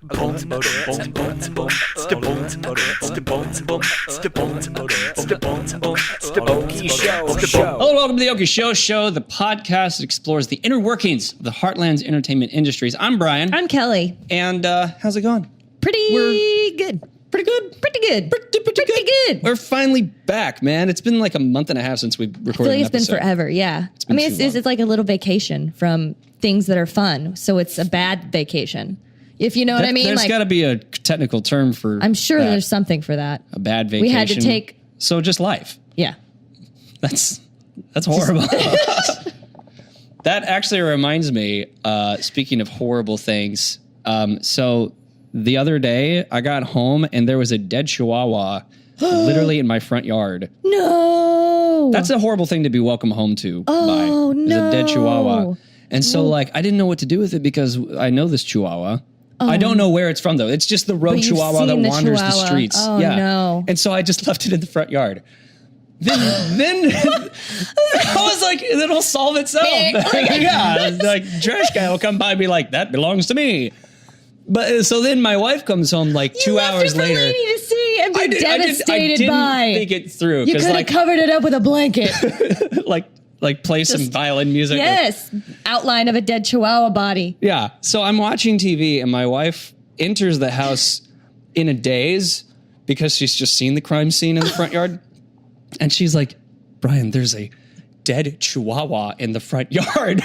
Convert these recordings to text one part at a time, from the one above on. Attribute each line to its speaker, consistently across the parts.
Speaker 1: Hello, welcome to the Oki Show, the podcast that explores the inner workings of the Heartland's entertainment industries. I'm Brian.
Speaker 2: I'm Kelly.
Speaker 1: And how's it going?
Speaker 2: Pretty good.
Speaker 1: We're finally back, man. It's been like a month and a half since we've recorded.
Speaker 2: I feel like it's been forever. Yeah. It's like a little vacation from things that are fun. So it's a bad vacation. If you know what I mean.
Speaker 1: There's got to be a technical term for
Speaker 2: I'm sure there's something for that.
Speaker 1: A bad vacation.
Speaker 2: We had to take.
Speaker 1: So just life.
Speaker 2: Yeah.
Speaker 1: That's horrible. That actually reminds me, speaking of horrible things, so the other day I got home and there was a dead Chihuahua literally in my front yard.
Speaker 2: No.
Speaker 1: That's a horrible thing to be welcome home to.
Speaker 2: Oh, no.
Speaker 1: A dead Chihuahua. And so I didn't know what to do with it because I know this Chihuahua. I don't know where it's from though. It's just the road Chihuahua that wanders the streets.
Speaker 2: Oh, no.
Speaker 1: And so I just left it in the front yard. Then I was like, it'll solve itself. Yeah, like trash guy will come by and be like, that belongs to me. But so then my wife comes home like 2 hours later.
Speaker 2: You left it for Lady to see and be devastated
Speaker 1: I didn't
Speaker 2: by.
Speaker 1: think it through.
Speaker 2: You could have covered it up with a blanket.
Speaker 1: like play some violin music.
Speaker 2: Yes. Outline of a dead Chihuahua body.
Speaker 1: Yeah. So I'm watching TV and my wife enters the house in a daze because she's just seen the crime scene in the front yard. And she's like, Brian, there's a dead Chihuahua in the front yard.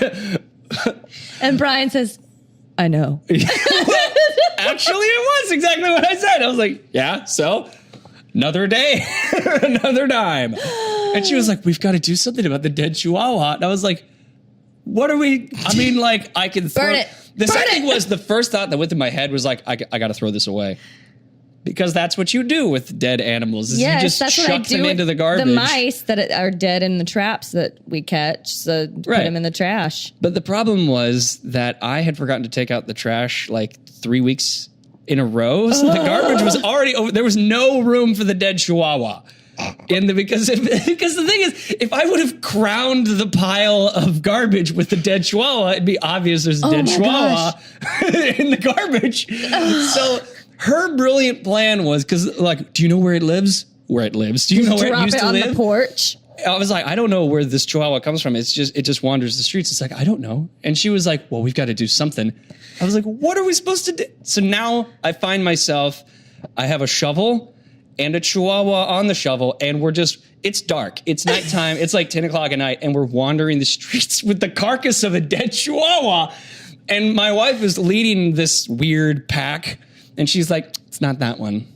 Speaker 2: And Brian says, I know.
Speaker 1: Actually, it was exactly what I said. I was like, yeah, so another day, another dime. And she was like, we've got to do something about the dead Chihuahua. And I was like, what are we? I mean, like, I can throw
Speaker 2: it.
Speaker 1: The first thought that went through my head was like, I got to throw this away. Because that's what you do with dead animals. Is
Speaker 2: yes,
Speaker 1: you just
Speaker 2: that's
Speaker 1: chuck
Speaker 2: what I do
Speaker 1: them into the garbage.
Speaker 2: The mice that are dead in the traps that we catch, so put them in the trash.
Speaker 1: But the problem was that I had forgotten to take out the trash like 3 weeks in a row. So the garbage was already over. There was no room for the dead Chihuahua. Because the thing is, if I would have crowned the pile of garbage with the dead Chihuahua, it'd be obvious there's a dead Chihuahua in the garbage. So her brilliant plan was, because like, do you know where it lives? Where it lives? Do you know where it used to live?
Speaker 2: Drop it on the porch.
Speaker 1: I was like, I don't know where this Chihuahua comes from. It just wanders the streets. It's like, I don't know. And she was like, well, we've got to do something. I was like, what are we supposed to do? So now I find myself, I have a shovel and a Chihuahua on the shovel, and it's dark. It's nighttime. It's like 10 o'clock at night, and we're wandering the streets with the carcass of a dead Chihuahua. And my wife is leading this weird pack, and she's like, it's not that one.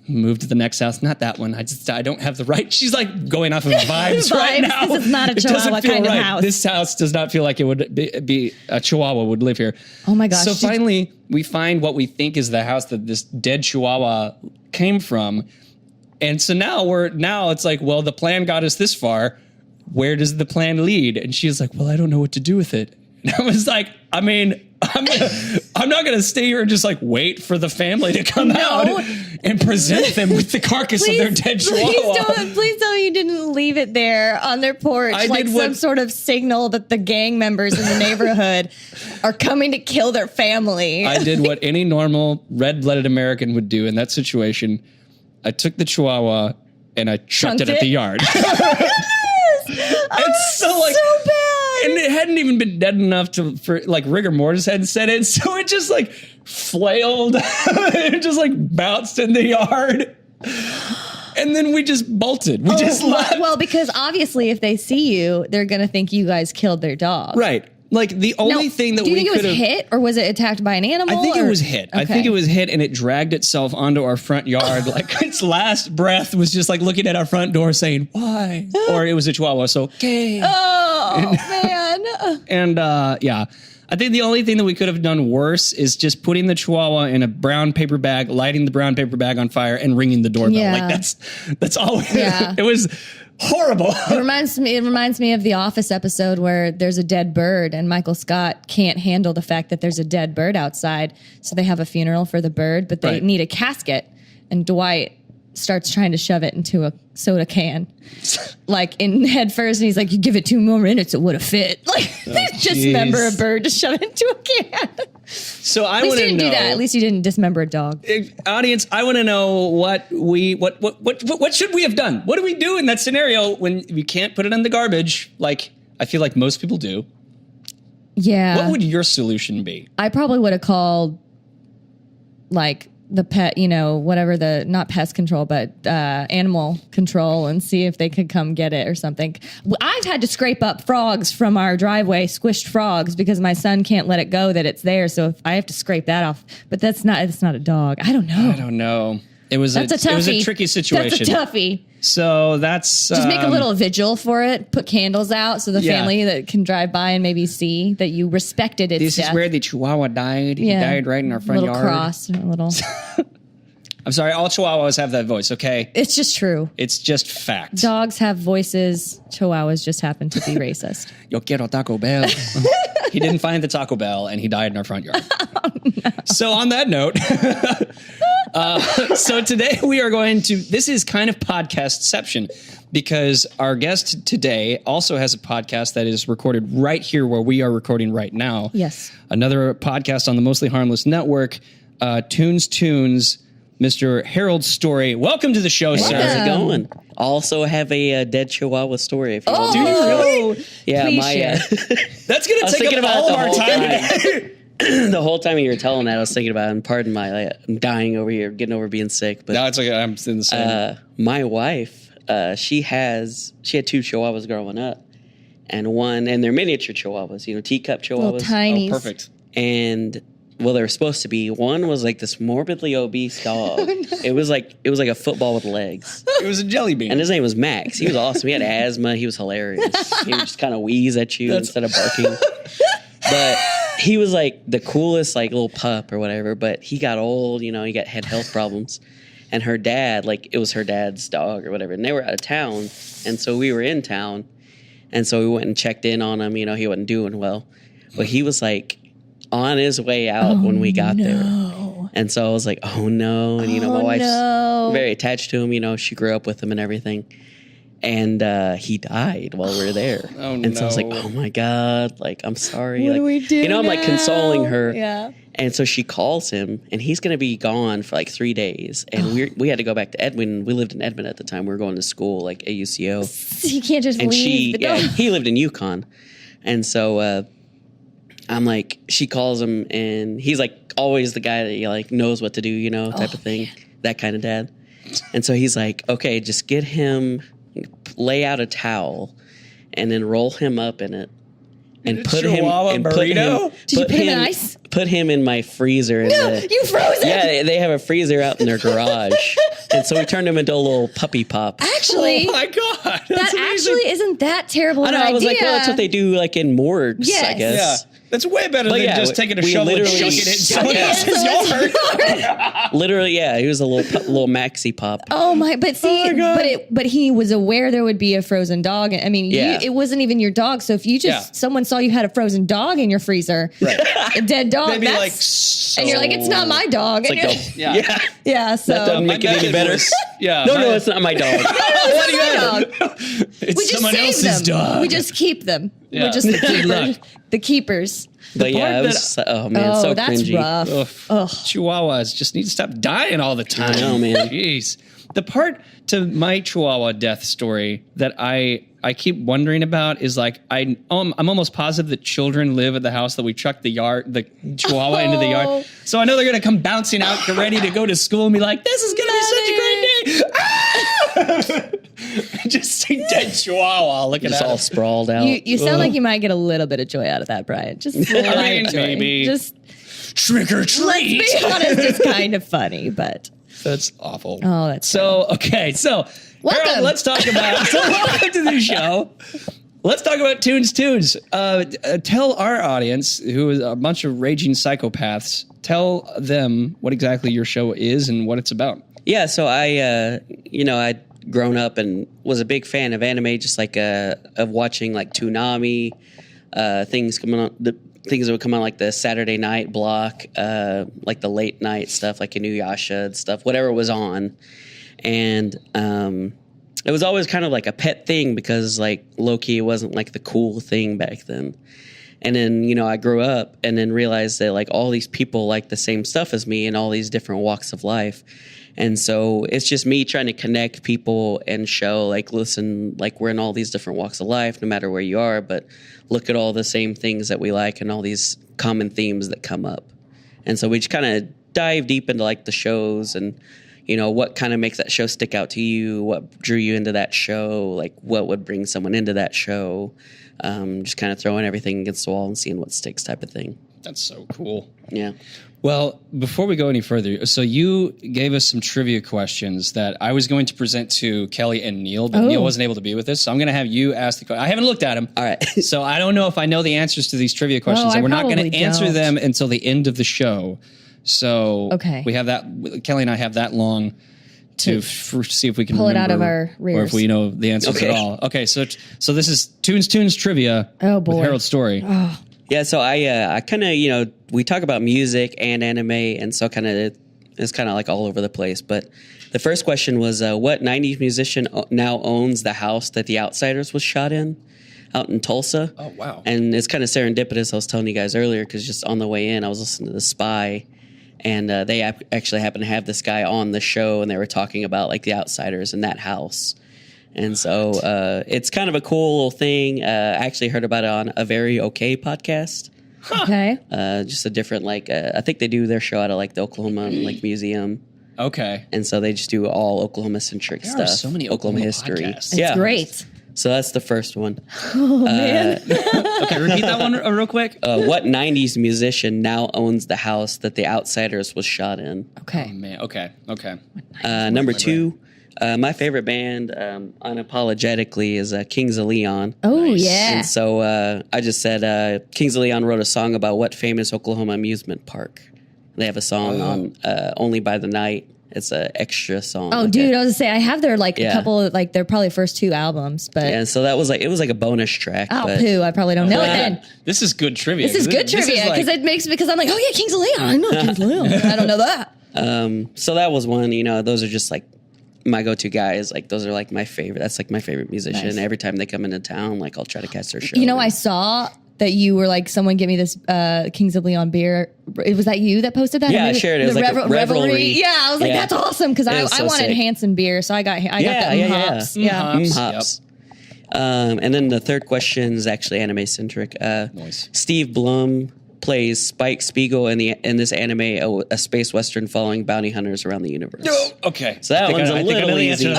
Speaker 1: Move to the next house. Not that one. I don't have the right. She's like going off of vibes right now.
Speaker 2: This is not a Chihuahua kind of house.
Speaker 1: This house does not feel like it would be a Chihuahua would live here.
Speaker 2: Oh my gosh.
Speaker 1: So finally we find what we think is the house that this dead Chihuahua came from. And so now it's like, well, the plan got us this far. Where does the plan lead? And she's like, well, I don't know what to do with it. And I was like, I mean, I'm not going to stay here and just like wait for the family to come out and present them with the carcass of their dead Chihuahua.
Speaker 2: Please tell me you didn't leave it there on their porch some sort of signal that the gang members in the neighborhood are coming to kill their family.
Speaker 1: I did what any normal red-blooded American would do in that situation. I took the Chihuahua and I chucked it at the yard. It's so bad. And it hadn't even been dead enough for rigor mortis hadn't set in, so it just like flailed. It just like bounced in the yard. And then we just bolted. We just left.
Speaker 2: Well, because obviously if they see you, they're going to think you guys killed their dog.
Speaker 1: Right. Like the only thing that we could have...
Speaker 2: Do you think it was hit or was it attacked by an animal?
Speaker 1: I think it was hit.
Speaker 2: Okay.
Speaker 1: I think it was hit and it dragged itself onto our front yard. Like its last breath was just like looking at our front door saying, why? Or it was a Chihuahua, so okay.
Speaker 2: Oh, man.
Speaker 1: And yeah, I think the only thing that we could have done worse is just putting the Chihuahua in a brown paper bag, lighting the brown paper bag on fire and ringing the doorbell.
Speaker 2: Yeah.
Speaker 1: Like that's all. Yeah. It was horrible.
Speaker 2: It reminds me of the Office episode where there's a dead bird and Michael Scott can't handle the fact that there's a dead bird outside. So they have a funeral for the bird, but they need a casket. And Dwight starts trying to shove it into a soda can, like in head first. And he's like, you give it 2 more minutes, it would have fit. Like, dismember a bird to shove it into a can.
Speaker 1: So I want to know. At least
Speaker 2: you didn't do that. At least you didn't dismember a dog.
Speaker 1: Audience, I want to know what should we have done? What do we do in that scenario when we can't put it in the garbage? Like, I feel like most people do.
Speaker 2: Yeah.
Speaker 1: What would your solution be?
Speaker 2: I probably would have called, like, the pet, whatever not pest control, but animal control, and see if they could come get it or something. I've had to scrape up frogs from our driveway, squished frogs, because my son can't let it go that it's there. So if I have to scrape that off, but it's not a dog. I don't know. It was a tricky situation. That's a toughie.
Speaker 1: So that's
Speaker 2: just make a little vigil for it. Put candles out so the family that can drive by and maybe see that you respected its
Speaker 1: death. This is where the Chihuahua died. He died right in our front yard.
Speaker 2: Cross, a little.
Speaker 1: I'm sorry. All Chihuahuas have that voice. Okay,
Speaker 2: it's just true.
Speaker 1: It's just fact.
Speaker 2: Dogs have voices. Chihuahuas just happen to be racist.
Speaker 1: Yo quiero Taco Bell. He didn't find the Taco Bell, and he died in our front yard. Oh, no. So on that note. So today we are this is kind of podcastception, because our guest today also has a podcast that is recorded right here where we are recording right now.
Speaker 2: Yes.
Speaker 1: Another podcast on the Mostly Harmless Network, Tunes Toons, Mr. Harold Storey. Welcome to the show, sir.
Speaker 3: How's it going? Also have a Dead Chihuahua story. If you want.
Speaker 1: Do you really?
Speaker 3: Yeah,
Speaker 1: that's going to take up all of our time today.
Speaker 3: The whole time you were telling that, I was thinking about it, and pardon I'm dying over here, getting over being sick. But
Speaker 1: no, it's okay. I'm in the same.
Speaker 3: My wife, she had 2 Chihuahuas growing up, and they're miniature Chihuahuas, teacup Chihuahuas.
Speaker 2: Little tinies.
Speaker 1: Oh, perfect.
Speaker 3: And they were supposed to be. One was like this morbidly obese dog. Oh, no. It was like a football with legs.
Speaker 1: It was a jelly bean.
Speaker 3: And his name was Max. He was awesome. He had asthma. He was hilarious. He would just kind of wheeze at you instead of barking. But he was like the coolest, like little pup or whatever. But he got old, he had health problems. And her dad, it was her dad's dog or whatever. And they were out of town. And so we were in town. And so we went and checked in on him. He wasn't doing well. But he was like on his way out when we got there. And so I was like, oh no. And, my wife's very attached to him. She grew up with him and everything. And he died while we were there. And so I was like, oh my God, I'm sorry.
Speaker 2: What do we do
Speaker 3: I'm
Speaker 2: now?
Speaker 3: Consoling her.
Speaker 2: Yeah.
Speaker 3: And so she calls him, and he's going to be gone for 3 days. And we had to go back to Edmond. We lived in Edmond at the time. We were going to school, at UCO.
Speaker 2: So you can't just leave the dog.
Speaker 3: He lived in Yukon. And so I'm like, she calls him, and he's always the guy that knows what to do, type of thing. Man. That kind of dad. And so he's like, okay, just get him, lay out a towel, and then roll him up in it, and put him in ice. Put him in my freezer.
Speaker 2: You froze him.
Speaker 3: Yeah, they have a freezer out in their garage, and so we turned him into a little puppy pop.
Speaker 2: Actually,
Speaker 1: oh my God,
Speaker 2: that actually isn't that terrible.
Speaker 3: I know. I was like, well, that's what they do in morgues, I guess.
Speaker 1: Yeah. That's way better than just taking a shovel and chucking it in someone else's yard.
Speaker 3: Literally, yeah. He was a little maxi pop.
Speaker 2: Oh my! But see, but he was aware there would be a frozen dog. I mean, it wasn't even your dog. So if you someone saw you had a frozen dog in your freezer, a dead dog,
Speaker 1: they'd be
Speaker 2: and you're like, it's not my dog.
Speaker 1: Yeah.
Speaker 3: So that doesn't make it any better. No, it's not my dog.
Speaker 2: What do you dog?
Speaker 1: It's someone else's dog.
Speaker 2: We just keep them. Yeah. We're just the keepers.
Speaker 3: But it was so
Speaker 2: that's
Speaker 3: cringy.
Speaker 2: Rough.
Speaker 1: Chihuahuas just need to stop dying all the time.
Speaker 3: I know, man.
Speaker 1: Jeez. The part to my Chihuahua death story that I keep wondering about is I'm almost positive that children live at the house that we chucked the Chihuahua into the yard. So I know they're going to come bouncing out, ready to go to school and be like, this is going to be such a great day. Just see dead Chihuahua looking
Speaker 3: just
Speaker 1: at
Speaker 3: all sprawled out.
Speaker 2: You sound like you might get a little bit of joy out of that, Brian. Just
Speaker 1: maybe.
Speaker 2: Just
Speaker 1: trick or treat.
Speaker 2: Let's be honest, it's kind of funny, but
Speaker 1: that's awful.
Speaker 2: Oh, that's
Speaker 1: so funny. Okay. So Harold, let's talk about. Welcome to the show. Let's talk about Tunes Toons. Tell our audience, who is a bunch of raging psychopaths, tell them what exactly your show is and what it's about.
Speaker 3: Yeah. So I'd grown up and was a big fan of anime, just of watching Toonami, things coming on, the things that would come on the Saturday night block, the late night stuff, Inuyasha and stuff, whatever was on. And it was always kind of like a pet thing because like low-key it wasn't like the cool thing back then. And then, you know, I grew up and then realized that like all these people like the same stuff as me in all these different walks of life. And so it's just me trying to connect people and show like, listen, like we're in all these different walks of life, no matter where you are, but look at all the same things that we like and all these common themes that come up. And so we just kind of dive deep into like the shows and, you know, what kind of makes that show stick out to you, what drew you into that show, like what would bring someone into that show. Just kind of throwing everything against the wall and seeing what sticks type of thing.
Speaker 1: That's so cool.
Speaker 3: Yeah.
Speaker 1: Well, before we go any further, so you gave us some trivia questions that I was going to present to Kelly and Neil, but Neil wasn't able to be with us. So I'm going to have you ask the question. I haven't looked at them.
Speaker 3: All right.
Speaker 1: So I don't know if I know the answers to these trivia questions, and we're not going to answer them until the end of the show. So we have that. Kelly and I have that long to see if we can
Speaker 2: pull
Speaker 1: remember,
Speaker 2: it out of our rears,
Speaker 1: or if we know the answers at all. Okay, so this is Tunes Toons trivia.
Speaker 2: Oh boy,
Speaker 1: with Harold Storey.
Speaker 2: Oh.
Speaker 3: Yeah, so I kind of, you know, we talk about music and anime, and so kind of it's kind of like all over the place. But the first question was, what 90s musician now owns the house that The Outsiders was shot in out in Tulsa?
Speaker 1: Oh, wow.
Speaker 3: And it's kind of serendipitous. I was telling you guys earlier because just on the way in, I was listening to The Spy, and they actually happened to have this guy on the show, and they were talking about like The Outsiders in that house. And so it's kind of a cool little thing. I actually heard about it on a Very Okay podcast.
Speaker 2: Okay.
Speaker 3: Just a different, like, I think they do their show out of like the Oklahoma like museum.
Speaker 1: Okay.
Speaker 3: And so they just do all Oklahoma-centric stuff.
Speaker 1: There are so many Oklahoma
Speaker 3: history.
Speaker 1: podcasts.
Speaker 2: It's great.
Speaker 3: So that's the first one.
Speaker 2: Oh, man.
Speaker 1: Okay, repeat that one real quick.
Speaker 3: What 90s musician now owns the house that The Outsiders was shot in?
Speaker 2: Okay.
Speaker 1: Oh, man. Okay.
Speaker 3: Number two, my favorite band, unapologetically, is Kings of Leon.
Speaker 2: Oh, yeah.
Speaker 3: And so I just said Kings of Leon wrote a song about what famous Oklahoma amusement park. They have a song on Only by the Night. It's an extra song.
Speaker 2: Oh, dude, I was gonna say I have their like a couple of like their probably first two albums, but
Speaker 3: yeah, so that was like it was like a bonus track.
Speaker 2: Oh,
Speaker 3: but,
Speaker 2: poo! I probably don't know it then.
Speaker 1: This is good trivia.
Speaker 2: This is good trivia because it makes because I'm like, oh yeah, Kings of Leon. I know Kings of Leon. I don't know that.
Speaker 3: So that was one. You know, those are just like my go-to guys. Like those are like my favorite. That's like my favorite musician.
Speaker 2: Nice.
Speaker 3: Every time they come into town, like I'll try to catch their show.
Speaker 2: You know, I saw that you were like, someone get me this Kings of Leon beer. Was that you that posted that?
Speaker 3: Yeah, I shared it. It was like a revelry.
Speaker 2: Yeah, I was like, that's awesome because I
Speaker 3: so
Speaker 2: wanted
Speaker 3: sick.
Speaker 2: Hanson beer, so I got the hops. Yeah.
Speaker 3: Hops. And then the third question is actually anime centric.
Speaker 1: Nice.
Speaker 3: Steve Blum plays Spike Spiegel in this anime, a space western following bounty hunters around the universe.
Speaker 1: Okay.
Speaker 3: So that one's a little easy.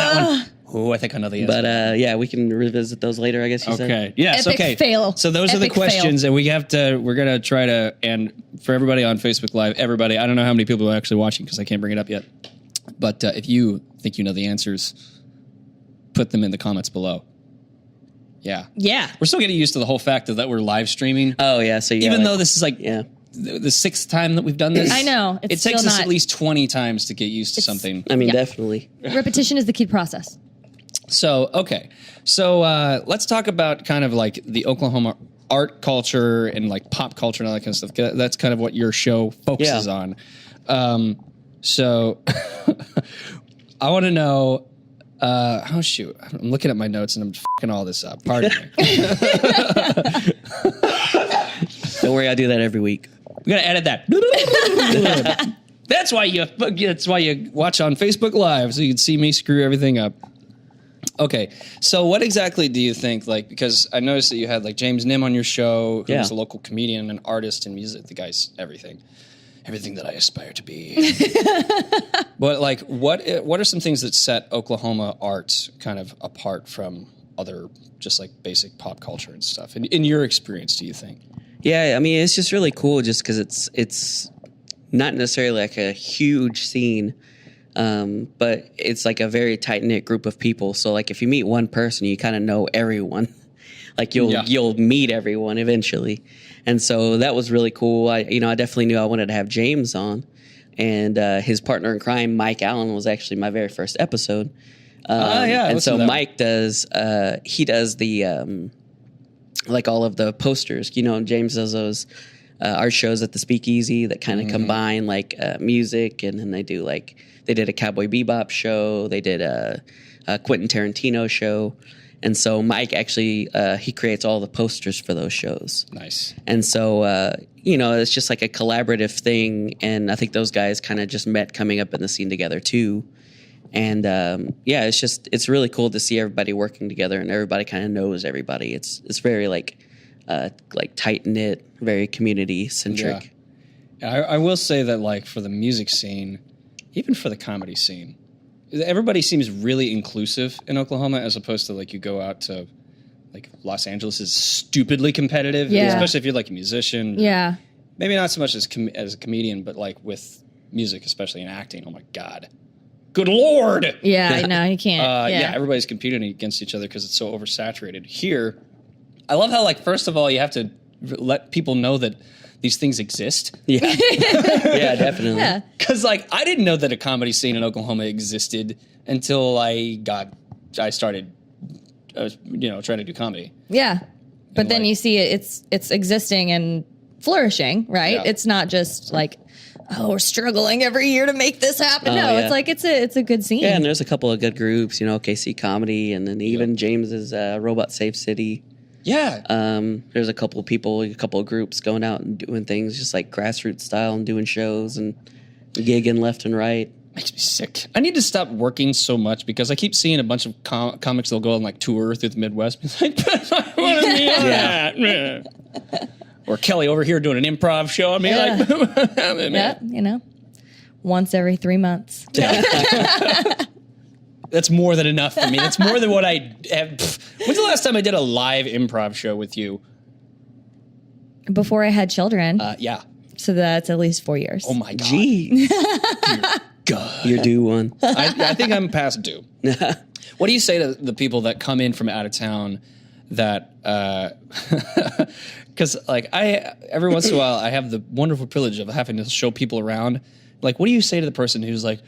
Speaker 1: I think I know the answer.
Speaker 3: But yeah, we can revisit those later, I guess you said.
Speaker 1: Okay. Yes.
Speaker 2: Epic
Speaker 1: okay.
Speaker 2: fail.
Speaker 1: So those are the
Speaker 2: Epic
Speaker 1: questions,
Speaker 2: fail.
Speaker 1: and we're gonna try to, and for everybody on Facebook Live, everybody, I don't know how many people are actually watching because I can't bring it up yet. But if you think you know the answers, put them in the comments below. Yeah.
Speaker 2: Yeah.
Speaker 1: We're still getting used to the whole fact that we're live streaming.
Speaker 3: Oh yeah. So
Speaker 1: even though this is like the sixth time that we've done this,
Speaker 2: I know
Speaker 1: it takes us at least 20 times to get used to something.
Speaker 3: I mean, definitely.
Speaker 2: Repetition is the key process.
Speaker 1: So, okay. So, let's talk about kind of like the Oklahoma art culture and like pop culture and all that kind of stuff. That's kind of what your show focuses on. So, I want to know, shoot, I'm looking at my notes and I'm fucking all this up. Pardon me.
Speaker 3: Don't worry, I do that every week.
Speaker 1: We're going to edit that. That's why you watch on Facebook Live, so you can see me screw everything up. Okay, so what exactly do you think, like, because I noticed that you had, like, James Nim on your show, who's a local comedian and artist and music. The guy's everything that I aspire to be. But, like, what are some things that set Oklahoma art kind of apart from other just, like, basic pop culture and stuff? In your experience, do you think?
Speaker 3: Yeah, I mean, it's just really cool just because it's not necessarily, like, a huge scene, but it's like a very tight-knit group of people. So like if you meet one person, you kind of know everyone. Like you'll meet everyone eventually. And so that was really cool. I definitely knew I wanted to have James on, and his partner in crime, Mike Allen, was actually my very first episode. And so Mike does he does the like all of the posters, James does those art shows at the Speakeasy that kind of combine like music, and then they did a Cowboy Bebop show. They did a Quentin Tarantino show. And so Mike actually, he creates all the posters for those shows.
Speaker 1: Nice.
Speaker 3: And so, it's just like a collaborative thing. And I think those guys kind of just met coming up in the scene together too. And it's really cool to see everybody working together, and everybody kind of knows everybody. It's very like tight knit, very community centric.
Speaker 1: Yeah. I will say that like for the music scene, even for the comedy scene, everybody seems really inclusive in Oklahoma, as opposed to like you go out to like Los Angeles is stupidly competitive, especially if you're like a musician.
Speaker 2: Yeah.
Speaker 1: Maybe not so much as a comedian, but like with music, especially in acting. Oh my God. Good Lord.
Speaker 2: Yeah, no, you can't.
Speaker 1: Everybody's competing against each other because it's so oversaturated. Here, I love how like, first of all, you have to let people know that these things exist.
Speaker 3: Yeah. Yeah, definitely.
Speaker 2: Yeah.
Speaker 1: Because like I didn't know that a comedy scene in Oklahoma existed until I started, trying to do comedy.
Speaker 2: Yeah, but
Speaker 1: And,
Speaker 2: then
Speaker 1: like-
Speaker 2: you see it's existing and flourishing, right?
Speaker 1: Yeah.
Speaker 2: It's not just like, oh, we're struggling every year to make this happen.
Speaker 3: Oh,
Speaker 2: No,
Speaker 3: yeah.
Speaker 2: it's like it's a good scene.
Speaker 3: Yeah, and there's a couple of good groups, KC Comedy, and then even James's Robot Safe City.
Speaker 1: Yeah.
Speaker 3: There's a couple of groups going out and doing things just like grassroots style and doing shows and gigging left and right.
Speaker 1: Makes me sick. I need to stop working so much because I keep seeing a bunch of comics that'll go on like tour through the Midwest. It's like, I want to be on that. Or Kelly over here doing an improv show. I mean,
Speaker 2: Yeah, once every 3 months.
Speaker 1: That's more than enough for me. That's more than what I have. When's the last time I did a live improv show with you?
Speaker 2: Before I had children,
Speaker 1: Yeah.
Speaker 2: so that's at least 4 years.
Speaker 1: Oh my God.
Speaker 3: Jeez.
Speaker 1: God.
Speaker 3: You're due one.
Speaker 1: I think I'm past due. What do you say to the people that come in from out of town that, because like every once in a while I have the wonderful privilege of having to show people around. Like, what do you say to the person who's like,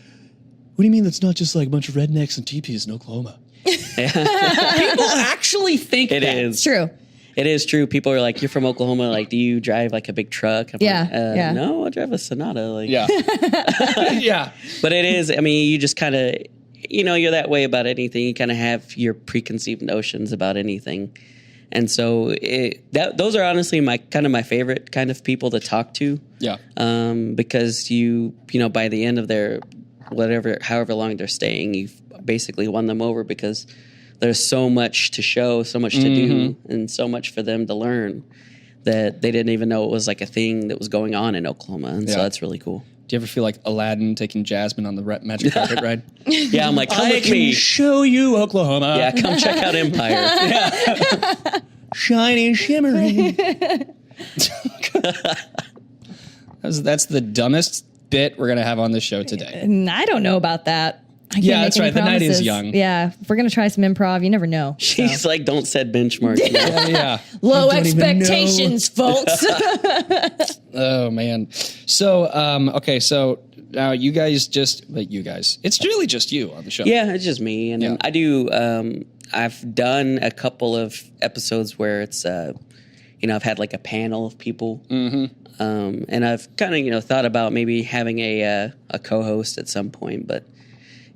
Speaker 1: what do you mean that's not just like a bunch of rednecks and teepees in Oklahoma? People actually think
Speaker 3: It
Speaker 1: that.
Speaker 3: is.
Speaker 2: It's true.
Speaker 3: It is true. People are like, you're from Oklahoma. Like, do you drive like a big truck? I'm
Speaker 2: Yeah,
Speaker 3: like,
Speaker 2: yeah.
Speaker 3: No, I drive a Sonata. Like,
Speaker 1: Yeah. Yeah.
Speaker 3: But it is, you just kind of, you're that way about anything. You kind of have your preconceived notions about anything. And so those are honestly my favorite kind of people to talk to.
Speaker 1: Yeah.
Speaker 3: Because by the end of their however long they're staying, you've basically won them over because there's so much to show, so much to do, and so much for them to learn that they didn't even know it was like a thing that was going on in Oklahoma. And so that's really cool.
Speaker 1: Do you ever feel like Aladdin taking Jasmine on the magic carpet ride?
Speaker 3: Yeah, I'm like, come
Speaker 1: I
Speaker 3: with
Speaker 1: can
Speaker 3: me.
Speaker 1: show you Oklahoma.
Speaker 3: Yeah, come check out Empire.
Speaker 1: Shiny and shimmering. That's the dumbest bit we're going to have on this show today.
Speaker 2: And I don't know about that. I can't
Speaker 1: Yeah,
Speaker 2: make
Speaker 1: that's
Speaker 2: any
Speaker 1: right. The night is
Speaker 2: promises.
Speaker 1: young.
Speaker 2: Yeah, if we're gonna try some improv, you never know.
Speaker 3: She's like, don't set benchmarks.
Speaker 1: Yeah.
Speaker 2: Low
Speaker 1: I don't even
Speaker 2: expectations, folks.
Speaker 1: Oh, man. So, okay, so now you guys it's really just you on the show.
Speaker 3: Yeah, it's just me. And then I do, I've done a couple of episodes where it's, I've had like a panel of people. And I've kind of, thought about maybe having a co-host at some point, but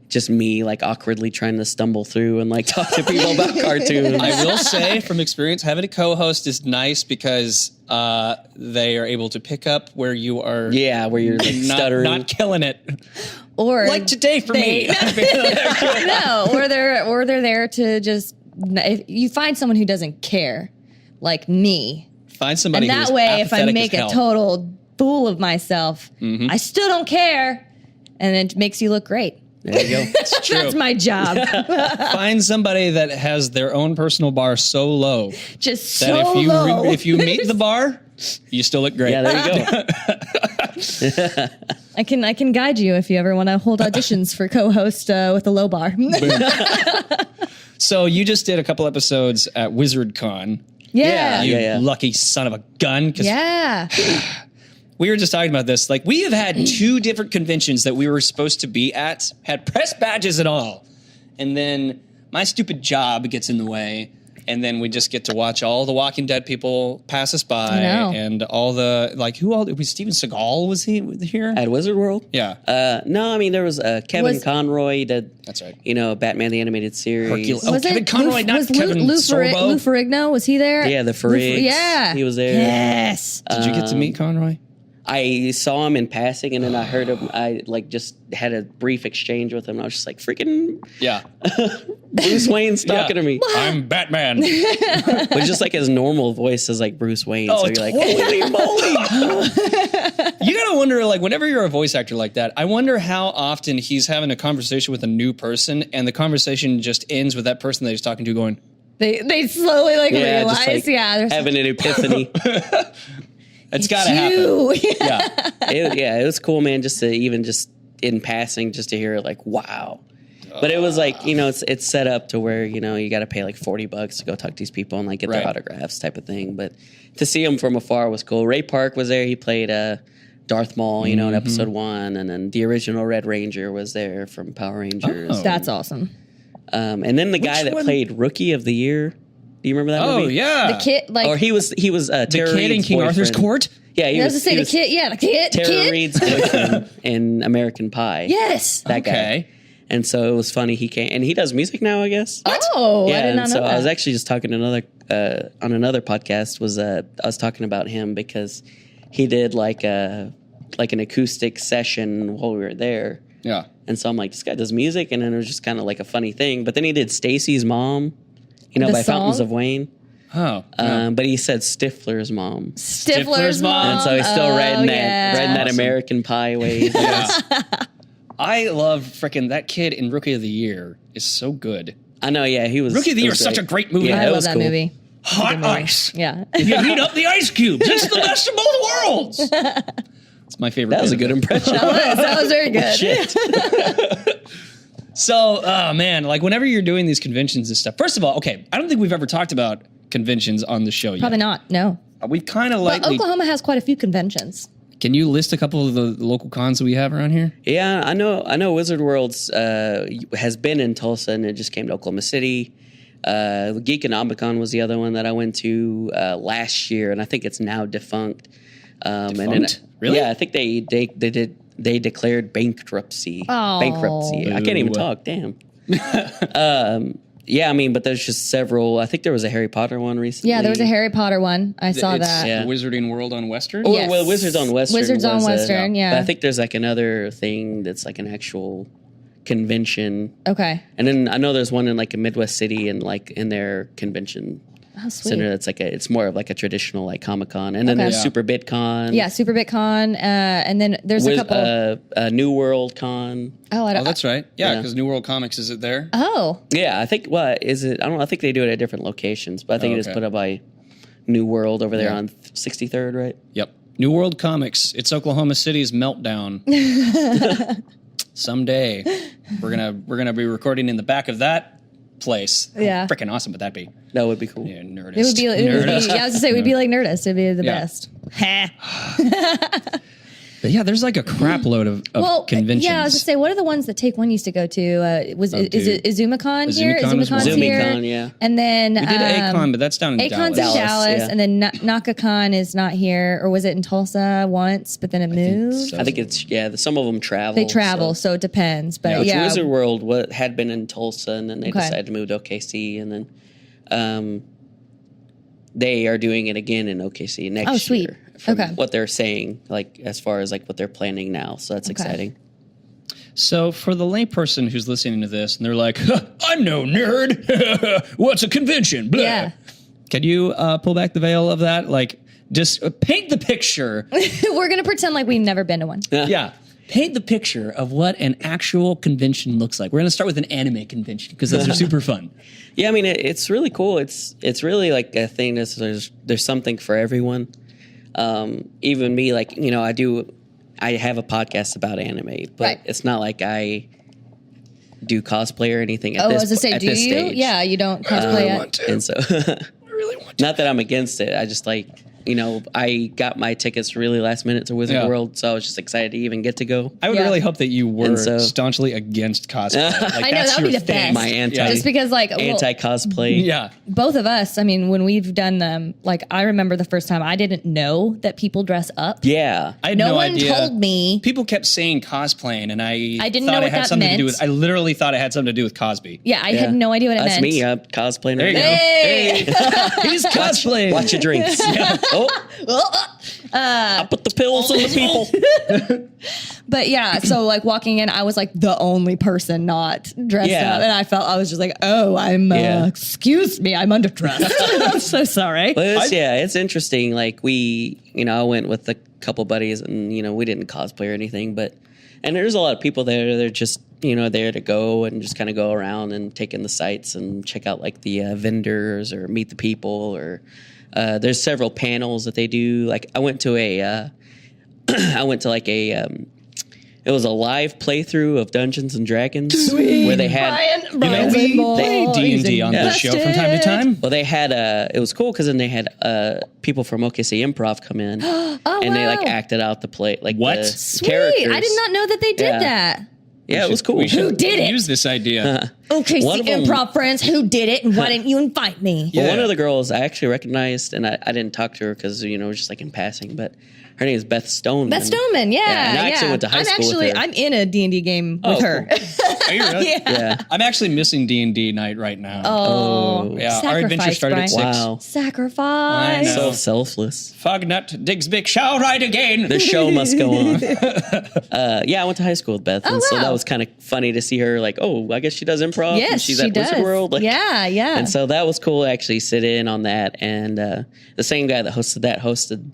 Speaker 3: just me like awkwardly trying to stumble through and like talk to people about cartoons.
Speaker 1: I will say from experience, having a co-host is nice because they are able to pick up where you are.
Speaker 3: Yeah, where you're like stuttering.
Speaker 1: Not killing it.
Speaker 2: Or
Speaker 1: Like today for me.
Speaker 2: No, or they're there to just. If you find someone who doesn't care, like me,
Speaker 1: Find somebody
Speaker 2: and
Speaker 1: who's
Speaker 2: that way, if I
Speaker 1: apathetic
Speaker 2: make
Speaker 1: as
Speaker 2: a
Speaker 1: hell.
Speaker 2: total fool of myself, I still don't care, and it makes you look great.
Speaker 3: There you go.
Speaker 1: It's true.
Speaker 2: That's my job.
Speaker 1: Find somebody that has their own personal bar so low
Speaker 2: Just
Speaker 1: that
Speaker 2: so low.
Speaker 1: if you meet the bar, you still look great.
Speaker 3: Yeah, there you go.
Speaker 2: I can guide you if you ever want to hold auditions for co-host with a low bar.
Speaker 1: So you just did a couple episodes at WizardCon.
Speaker 2: Yeah.
Speaker 1: You lucky son of a gun. 'Cause
Speaker 2: Yeah.
Speaker 1: we were just talking about this. Like, we have had 2 different conventions that we were supposed to be at, had press badges and all. And then my stupid job gets in the way. And then we just get to watch all the Walking Dead people pass us by,
Speaker 2: I know.
Speaker 1: and all the who all was Steven Seagal, was he here
Speaker 3: At Wizard World?
Speaker 1: Yeah,
Speaker 3: No, I mean, there was Kevin Conroy. He did,
Speaker 1: that's right.
Speaker 3: Batman the Animated Series.
Speaker 1: Hercules. Oh, Kevin Conroy, not
Speaker 2: was
Speaker 1: Kevin
Speaker 2: Lou
Speaker 1: Sorbo.
Speaker 2: Ferrigno, was he there?
Speaker 3: Yeah, the Ferrigs.
Speaker 2: Yeah.
Speaker 3: He was there.
Speaker 2: Yes.
Speaker 1: Did you get to meet Conroy?
Speaker 3: I saw him in passing, and then I heard him. I just had a brief exchange with him. And I was just like, freaking
Speaker 1: Yeah,
Speaker 3: Bruce Wayne's talking to me.
Speaker 1: I'm Batman.
Speaker 3: But just like his normal voice is like Bruce Wayne.
Speaker 1: Oh,
Speaker 3: so you're like,
Speaker 1: totally.
Speaker 3: holy moly.
Speaker 1: You gotta wonder, whenever you're a voice actor like that, I wonder how often he's having a conversation with a new person, and the conversation just ends with that person that he's talking to going,
Speaker 2: They slowly realize,
Speaker 3: just like
Speaker 2: there's
Speaker 3: having an epiphany.
Speaker 1: it's gotta happen.
Speaker 2: you.
Speaker 1: Yeah.
Speaker 3: It was cool, man. Just to even just in passing, just to hear it, like, wow. But it was like, it's set up to where, you got to pay like $40 to go talk to these people and like get their autographs type of thing. But to see him from afar was cool. Ray Park was there. He played Darth Maul, in episode 1. And then the original Red Ranger was there from Power Rangers.
Speaker 1: Oh.
Speaker 2: That's awesome.
Speaker 3: And then the guy that played Rookie of the Year. Do you remember that movie?
Speaker 1: Oh, yeah.
Speaker 2: The kid,
Speaker 3: Or he was
Speaker 1: The
Speaker 3: Tara
Speaker 1: kid in
Speaker 3: Reid's
Speaker 1: King Arthur's
Speaker 3: boyfriend.
Speaker 1: court?
Speaker 3: Yeah,
Speaker 2: I was to say the kid. Yeah, the kid.
Speaker 3: Tara
Speaker 2: the kid.
Speaker 3: Reid's boyfriend in American Pie.
Speaker 2: Yes.
Speaker 3: That guy.
Speaker 1: Okay.
Speaker 3: And so it was funny. He came, and he does music now, I guess.
Speaker 2: Oh,
Speaker 3: Yeah,
Speaker 2: I did
Speaker 3: and
Speaker 2: not know
Speaker 3: so
Speaker 2: that.
Speaker 3: I was actually just talking to on another podcast. I was talking about him because he did like an acoustic session while we were there.
Speaker 1: Yeah.
Speaker 3: And so I'm like, this guy does music, and then it was just kind of like a funny thing. But then he did Stacy's Mom,
Speaker 2: The
Speaker 3: by Fountains
Speaker 2: song?
Speaker 3: of Wayne.
Speaker 1: Oh.
Speaker 3: But he said Stifler's mom.
Speaker 2: Stifler's mom.
Speaker 3: And so he's still riding that
Speaker 1: Awesome.
Speaker 3: American Pie wave.
Speaker 1: I love freaking that kid in Rookie of the Year is so good.
Speaker 3: I know, yeah, he was.
Speaker 1: Rookie of the
Speaker 3: it
Speaker 1: Year
Speaker 3: was
Speaker 1: is such
Speaker 3: great.
Speaker 1: a great movie.
Speaker 3: Yeah,
Speaker 2: I
Speaker 3: it
Speaker 2: love
Speaker 3: was
Speaker 2: that
Speaker 3: cool.
Speaker 2: movie.
Speaker 1: Hot ice.
Speaker 2: Yeah.
Speaker 1: You heat up the ice cubes. It's the best of both worlds. It's my favorite.
Speaker 3: That was a
Speaker 1: bit
Speaker 3: good
Speaker 1: of it.
Speaker 3: impression.
Speaker 2: That was very good.
Speaker 3: Shit.
Speaker 1: So, man, whenever you're doing these conventions and stuff, first of all, okay, I don't think we've ever talked about conventions on the show yet.
Speaker 2: Probably not. No.
Speaker 1: We've kind of
Speaker 2: But Oklahoma has quite a few conventions.
Speaker 1: Can you list a couple of the local cons that we have around here?
Speaker 3: Yeah, I know. Wizard World's has been in Tulsa, and it just came to Oklahoma City. Geekonomicon was the other one that I went to last year, and I think it's now defunct.
Speaker 1: Defunct? Really?
Speaker 3: Yeah, I think they declared bankruptcy.
Speaker 2: Oh.
Speaker 3: Bankruptcy. I can't even talk. Damn. Yeah, I mean, but there's just several. I think there was a Harry Potter one recently.
Speaker 2: Yeah, there was a Harry Potter one. I saw
Speaker 1: It's
Speaker 2: that.
Speaker 3: Yeah.
Speaker 1: the Wizarding World on Western?
Speaker 3: Oh,
Speaker 2: Yes.
Speaker 3: well, Wizards on Western.
Speaker 2: Wizards on
Speaker 3: was
Speaker 2: Western, yeah.
Speaker 3: But I think there's like another thing that's like an actual convention.
Speaker 2: Okay.
Speaker 3: And then I know there's one in like a Midwest city and like in their convention
Speaker 2: Oh, sweet.
Speaker 3: center that's it's more of like a traditional like Comic-Con. And then
Speaker 2: Okay.
Speaker 3: there's
Speaker 1: Yeah.
Speaker 3: Super BitCon.
Speaker 2: Yeah, Super BitCon, and then there's a couple.
Speaker 3: New World Con.
Speaker 2: I
Speaker 1: Oh,
Speaker 2: don't.
Speaker 1: that's right. Yeah,
Speaker 3: Yeah.
Speaker 1: because New World Comics, is it there?
Speaker 2: Oh,
Speaker 3: Yeah, I think what is it? I don't know. I think they do it at different locations, but I think
Speaker 1: Oh,
Speaker 3: it is
Speaker 1: okay.
Speaker 3: put up by New World over there
Speaker 1: Yeah.
Speaker 3: on 63rd, right?
Speaker 1: Yep. New World Comics. It's Oklahoma City's meltdown. Someday we're gonna be recording in the back of that place.
Speaker 2: Yeah.
Speaker 1: How freaking awesome would that be?
Speaker 3: That would be cool.
Speaker 1: Yeah, Nerdist.
Speaker 2: it would be. Yeah, I was gonna say we'd be like Nerdist. It'd be the
Speaker 1: Yeah.
Speaker 2: best.
Speaker 1: But yeah, there's like a crap load of conventions.
Speaker 2: Yeah, I was gonna say, what are the ones that Take One used to go to? Is it IzumaCon here?
Speaker 1: IzumaCon is one.
Speaker 2: IzumaCon's here.
Speaker 3: ZumiCon, yeah.
Speaker 2: And then
Speaker 1: we did ACON, but that's down in
Speaker 2: Acon's
Speaker 1: Dallas.
Speaker 2: in Dallas,
Speaker 3: yeah.
Speaker 2: and then NakaCon is not here, or was it in Tulsa once? But then it moved.
Speaker 1: so.
Speaker 3: I think it's some of them travel.
Speaker 2: They travel, so it depends. But
Speaker 3: Which
Speaker 2: yeah,
Speaker 3: Wizard World had been in Tulsa, and then they
Speaker 2: Okay.
Speaker 3: decided to move to OKC, and then they are doing it again in OKC next
Speaker 2: Oh, sweet.
Speaker 3: year. From
Speaker 2: Okay.
Speaker 3: what they're saying, like as far as like what they're planning now, so that's exciting.
Speaker 1: So for the layperson who's listening to this and they're like, huh, "I'm no nerd. What's a convention?" Blah.
Speaker 2: Yeah.
Speaker 1: Can you pull back the veil of that? Like, just paint the picture.
Speaker 2: we're gonna pretend like we've never been to one.
Speaker 1: Yeah. Paint the picture of what an actual convention looks like. We're going to start with an anime convention because those are super fun.
Speaker 3: Yeah, I mean it's really cool. It's really like a thing that's there's something for everyone. Even me, like I have a podcast about anime, but
Speaker 2: Right.
Speaker 3: it's not like I do cosplay or anything at
Speaker 2: Oh, I
Speaker 3: this
Speaker 2: was gonna say,
Speaker 3: at
Speaker 2: do
Speaker 3: this
Speaker 2: you?
Speaker 3: stage.
Speaker 2: Yeah, you don't cosplay it.
Speaker 3: And so
Speaker 1: I really want to.
Speaker 3: not that I'm against it. I just like I got my tickets really last minute to Wizard
Speaker 1: Yeah.
Speaker 3: World, so I was just excited to even get to go.
Speaker 1: I would
Speaker 2: Yeah.
Speaker 1: really hope that you were
Speaker 3: And so-
Speaker 1: staunchly against cosplay. Like,
Speaker 2: I know,
Speaker 1: that's
Speaker 2: that would be
Speaker 1: your
Speaker 2: the
Speaker 1: thing.
Speaker 2: best.
Speaker 3: My
Speaker 2: Just because, like, well,
Speaker 3: anti-cosplay.
Speaker 1: Yeah.
Speaker 2: both of us, I mean, when we've done them, like, I remember the first time I didn't know that people dress up.
Speaker 3: Yeah.
Speaker 1: I had
Speaker 2: No
Speaker 1: no
Speaker 2: one
Speaker 1: idea.
Speaker 2: told me.
Speaker 1: People kept saying cosplaying, and I
Speaker 2: didn't
Speaker 1: thought
Speaker 2: know
Speaker 1: it
Speaker 2: what
Speaker 1: had
Speaker 2: that
Speaker 1: something to do
Speaker 2: meant.
Speaker 1: with. I literally thought it had something to do with Cosby.
Speaker 2: Yeah, I had no idea what it
Speaker 3: That's
Speaker 2: meant.
Speaker 3: me. I'm cosplaying
Speaker 1: There
Speaker 3: right
Speaker 1: you
Speaker 3: now.
Speaker 2: Hey!
Speaker 1: He's cosplaying.
Speaker 3: Watch your drinks. I put the pills on the people.
Speaker 2: But yeah, so like walking in, I was like the only person not dressed
Speaker 3: Yeah.
Speaker 2: up, and I was just like, oh, I'm
Speaker 3: Yeah.
Speaker 2: excuse me, I'm underdressed. I'm so sorry.
Speaker 3: But it's interesting. Like I went with a couple buddies, and we didn't cosplay or anything, and there's a lot of people there. They're just there to go and just kind of go around and take in the sights and check out like the vendors or meet the people or. There's several panels that they do. Like I went to it was a live playthrough of Dungeons and Dragons where they had,
Speaker 2: Brian,
Speaker 1: we
Speaker 2: boys
Speaker 1: play D&D on this show from time to time.
Speaker 3: well, they had, it was cool because then they had people from OKC Improv come in and they like
Speaker 2: wow.
Speaker 3: acted out the play, like
Speaker 1: What?
Speaker 3: the
Speaker 2: Sweet.
Speaker 3: characters.
Speaker 2: I did not know that they did
Speaker 3: Yeah.
Speaker 2: that.
Speaker 3: Yeah, it was cool.
Speaker 1: We should
Speaker 2: Who did it?
Speaker 1: use this idea.
Speaker 2: Okay,
Speaker 3: One
Speaker 2: see,
Speaker 3: of them-
Speaker 2: improv friends, who did it, and why didn't you invite me?
Speaker 3: Well,
Speaker 1: Yeah.
Speaker 3: one of the girls I actually recognized, and I didn't talk to her because it was just like in passing. But her name is Beth Stoneman.
Speaker 2: Beth Stoneman, yeah,
Speaker 3: and I actually went to high school with her.
Speaker 2: I'm in a D&D game with her.
Speaker 1: Are you really?
Speaker 3: Yeah.
Speaker 1: I'm actually missing D&D night right now.
Speaker 2: Oh,
Speaker 1: Yeah, our adventure
Speaker 2: sacrifice,
Speaker 1: started at
Speaker 2: Brian.
Speaker 1: 6.
Speaker 3: Wow.
Speaker 2: Sacrifice.
Speaker 1: I know.
Speaker 3: So selfless.
Speaker 1: Fognut Digsbick shall ride again.
Speaker 3: The show must go on. I went to high school with Beth, and so
Speaker 2: wow.
Speaker 3: that was kind of funny to see her. Like, oh, I guess she does improv. and
Speaker 2: Yes,
Speaker 3: she's
Speaker 2: she
Speaker 3: at
Speaker 2: does.
Speaker 3: Wizard World. Like,
Speaker 2: yeah.
Speaker 3: And so that was cool to actually sit in on that. And the same guy that hosted that hosted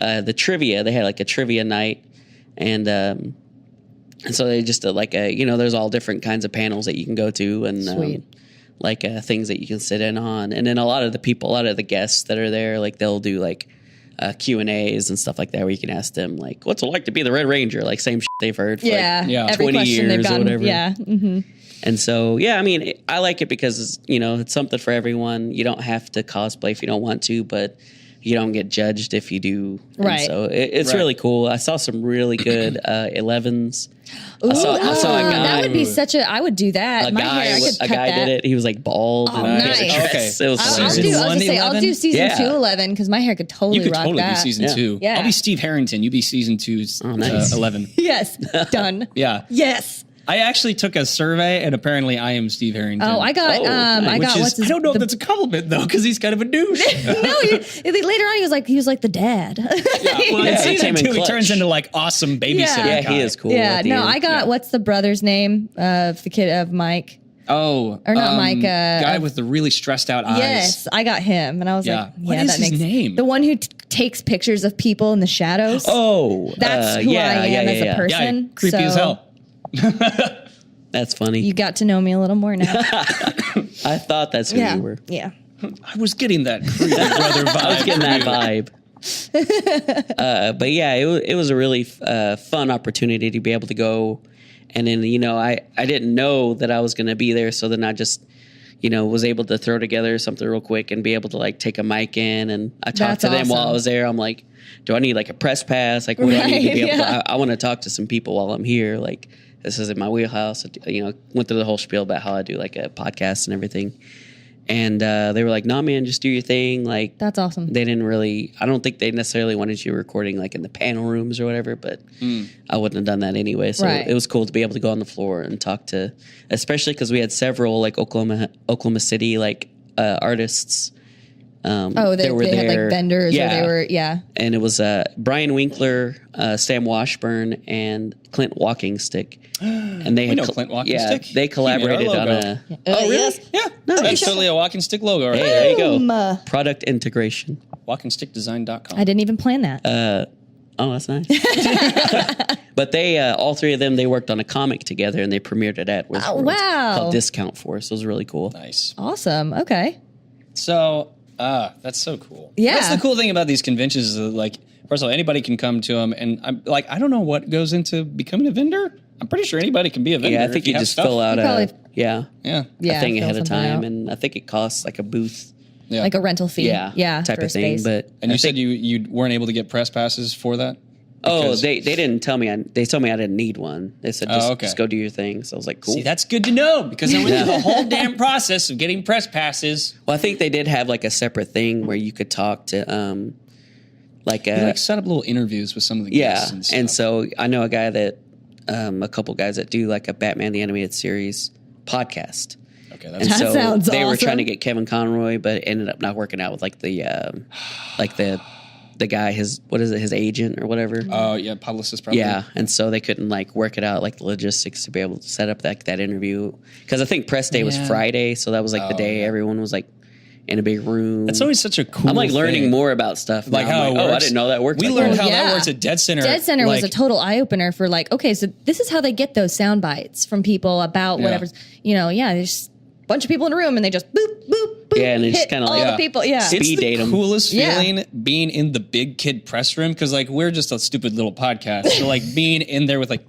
Speaker 3: the trivia. They had like a trivia night, and so they just did there's all different kinds of panels that you can go to, and
Speaker 2: Sweet.
Speaker 3: things that you can sit in on. And then a lot of the guests that are there, like they'll do like Q&As and stuff like that where you can ask them like, what's it like to be the Red Ranger? Like same shit they've heard for
Speaker 2: Yeah,
Speaker 1: Yeah.
Speaker 2: every
Speaker 3: 20
Speaker 2: question they've
Speaker 3: years or
Speaker 2: gotten.
Speaker 3: whatever.
Speaker 2: Yeah,
Speaker 3: And so, I mean, I like it because, it's something for everyone. You don't have to cosplay if you don't want to, but you don't get judged if you do. And
Speaker 2: Right.
Speaker 3: so it's
Speaker 1: Right.
Speaker 3: really cool. I saw some really good 11s.
Speaker 2: Ooh,
Speaker 3: I saw a guy.
Speaker 2: that would be such a. I would do that.
Speaker 3: A
Speaker 2: My hair, I could cut
Speaker 3: guy
Speaker 2: that.
Speaker 3: did it. He was like bald.
Speaker 2: Oh,
Speaker 3: and he had a
Speaker 2: nice.
Speaker 3: dress.
Speaker 1: Okay.
Speaker 3: It was
Speaker 2: I'll
Speaker 3: hilarious.
Speaker 2: do. I was
Speaker 1: Season
Speaker 2: gonna say
Speaker 1: 1,
Speaker 2: I'll do
Speaker 1: 11?
Speaker 2: season
Speaker 3: Yeah.
Speaker 2: 2 11 because my hair could totally
Speaker 1: You could
Speaker 2: rock
Speaker 1: totally
Speaker 2: that.
Speaker 1: be season
Speaker 3: Yeah.
Speaker 1: 2.
Speaker 2: Yeah.
Speaker 1: I'll be Steve Harrington. You be season 2's
Speaker 3: nice.
Speaker 1: 11.
Speaker 2: Yes, done.
Speaker 1: Yeah.
Speaker 2: Yes.
Speaker 1: I actually took a survey, and apparently I am Steve Harrington.
Speaker 2: Oh, I got.
Speaker 3: Oh, nice.
Speaker 2: I
Speaker 1: Which
Speaker 2: got.
Speaker 1: is,
Speaker 2: What's his,
Speaker 1: I don't know
Speaker 2: the-
Speaker 1: if that's a compliment, though, because he's kind of a douche.
Speaker 2: no, later on he was like the dad.
Speaker 1: Well, in
Speaker 3: Yeah,
Speaker 1: season
Speaker 3: he came in
Speaker 1: 2, he
Speaker 3: clutch.
Speaker 1: turns into like awesome babysitter
Speaker 2: Yeah.
Speaker 3: Yeah,
Speaker 1: guy.
Speaker 3: he is cool.
Speaker 2: Yeah,
Speaker 3: at the
Speaker 2: no,
Speaker 3: end.
Speaker 2: I got.
Speaker 1: Yeah.
Speaker 2: What's the brother's name of the kid of Mike?
Speaker 1: Oh,
Speaker 2: Or not Mike,
Speaker 1: guy with the really stressed out eyes.
Speaker 2: Yes, I got him, and I was
Speaker 1: Yeah.
Speaker 2: like,
Speaker 1: What
Speaker 2: yeah,
Speaker 1: is
Speaker 2: that
Speaker 1: his
Speaker 2: makes
Speaker 1: name?
Speaker 2: the one who takes pictures of people in the shadows.
Speaker 3: Oh,
Speaker 2: That's who I am as a person.
Speaker 1: Yeah, creepy as
Speaker 2: So
Speaker 1: hell.
Speaker 3: That's funny.
Speaker 2: You got to know me a little more now.
Speaker 3: I thought that's who
Speaker 2: yeah,
Speaker 3: you were.
Speaker 2: yeah.
Speaker 1: I was getting that creepy brother vibe.
Speaker 3: I was getting that vibe. But yeah, it was a really fun opportunity to be able to go. And then, I didn't know that I was going to be there. So then I just, was able to throw together something real quick and be able to like take a mic in. And I talked
Speaker 2: That's
Speaker 3: to them while
Speaker 2: awesome.
Speaker 3: I was there. I'm like, do I need like a press pass? Like, what do I need to be
Speaker 2: Right,
Speaker 3: able
Speaker 2: yeah.
Speaker 3: to, I want to talk to some people while I'm here. Like, this is in my wheelhouse. Went through the whole spiel about how I do like a podcast and everything. And they were like, "No, man, just do your thing." Like,
Speaker 2: That's awesome.
Speaker 3: they didn't really. I don't think they necessarily wanted you recording like in the panel rooms or whatever. But I wouldn't have done that anyway. So
Speaker 2: Right.
Speaker 3: it was cool to be able to go on the floor and talk to, especially because we had several like Oklahoma City like artists.
Speaker 2: Oh, they
Speaker 3: that were
Speaker 2: had
Speaker 3: there.
Speaker 2: like vendors,
Speaker 3: Yeah.
Speaker 2: or they were, yeah.
Speaker 3: And it was Brian Winkler, Sam Washburn, and Clint Walkingstick. And they had
Speaker 1: know Clint Walkingstick.
Speaker 3: Yeah, they
Speaker 1: He made
Speaker 3: collaborated
Speaker 1: our
Speaker 3: on
Speaker 1: logo.
Speaker 3: a
Speaker 2: Oh, yes.
Speaker 1: Yeah, that's totally a walking stick logo. Right
Speaker 3: Hey,
Speaker 1: there.
Speaker 3: there you go.
Speaker 2: Boom.
Speaker 3: Product integration.
Speaker 1: WalkingStickDesign.com.
Speaker 2: I didn't even plan that.
Speaker 3: Oh, that's nice. But they, all three of them, they worked on a comic together and they premiered it at Wizard
Speaker 2: Oh,
Speaker 3: World.
Speaker 2: wow.
Speaker 3: Called Discount Force. It was really cool.
Speaker 1: Nice.
Speaker 2: Awesome. Okay.
Speaker 1: So, that's so cool.
Speaker 2: Yeah.
Speaker 1: That's the cool thing about these conventions is that, like, first of all, anybody can come to them, and I'm like, I don't know what goes into becoming a vendor. I'm pretty sure anybody can be a vendor.
Speaker 3: Yeah, I think
Speaker 1: if
Speaker 3: you
Speaker 1: have
Speaker 3: just
Speaker 1: stuff.
Speaker 3: fill out
Speaker 2: You probably-
Speaker 3: yeah,
Speaker 1: Yeah.
Speaker 2: Yeah,
Speaker 3: a thing
Speaker 2: fill
Speaker 3: ahead of
Speaker 2: something
Speaker 3: time.
Speaker 2: out.
Speaker 3: And I think it costs like a booth
Speaker 1: Yeah.
Speaker 2: like a rental fee.
Speaker 3: Yeah, type
Speaker 2: for a
Speaker 3: of thing.
Speaker 2: space.
Speaker 3: But
Speaker 1: And you said you weren't able to get press passes for that?
Speaker 3: oh,
Speaker 1: Because-
Speaker 3: they didn't tell me. They told me I didn't need one. They said just,
Speaker 1: okay.
Speaker 3: just go do your thing. So I was like, cool.
Speaker 1: See, that's good to know because I went through the whole damn process of getting press passes.
Speaker 3: Well, I think they did have like a separate thing where you could talk to like
Speaker 1: You set up little interviews with some of the guests and stuff.
Speaker 3: and so I know a guy that a couple guys that do like a Batman the Animated Series podcast.
Speaker 1: Okay,
Speaker 3: And
Speaker 1: that's
Speaker 2: That
Speaker 3: so
Speaker 2: sounds
Speaker 3: they were
Speaker 2: awesome.
Speaker 3: trying to get Kevin Conroy, but it ended up not working out with like the guy, his agent or whatever.
Speaker 1: oh yeah, publicist probably.
Speaker 3: Yeah, and so they couldn't like work it out, like the logistics to be able to set up that interview. Because I think press day was
Speaker 1: Yeah.
Speaker 3: Friday, so that was like the day everyone was like in a big room.
Speaker 1: It's always such a cool.
Speaker 3: I'm like learning
Speaker 1: thing.
Speaker 3: more about stuff,
Speaker 1: like
Speaker 3: now.
Speaker 1: how
Speaker 3: I'm
Speaker 1: it
Speaker 3: like,
Speaker 1: works.
Speaker 3: Oh, I didn't know that worked.
Speaker 1: We
Speaker 3: like
Speaker 1: learned
Speaker 3: that.
Speaker 1: how
Speaker 2: Yeah.
Speaker 1: that works at Dead Center.
Speaker 2: Dead Center was
Speaker 1: like,
Speaker 2: a total eye opener for like, okay, so this is how they get those sound bites from people about whatever's, there's a bunch of people in a room and they just boop, boop, boop.
Speaker 3: Yeah, and they just
Speaker 2: hit
Speaker 3: kinda
Speaker 2: all
Speaker 3: like-
Speaker 2: the people. Yeah.
Speaker 3: Speed
Speaker 1: It's the
Speaker 3: date 'em.
Speaker 1: coolest
Speaker 2: Yeah.
Speaker 1: feeling being in the big kid press room because like we're just a stupid little podcast. So like being in there with like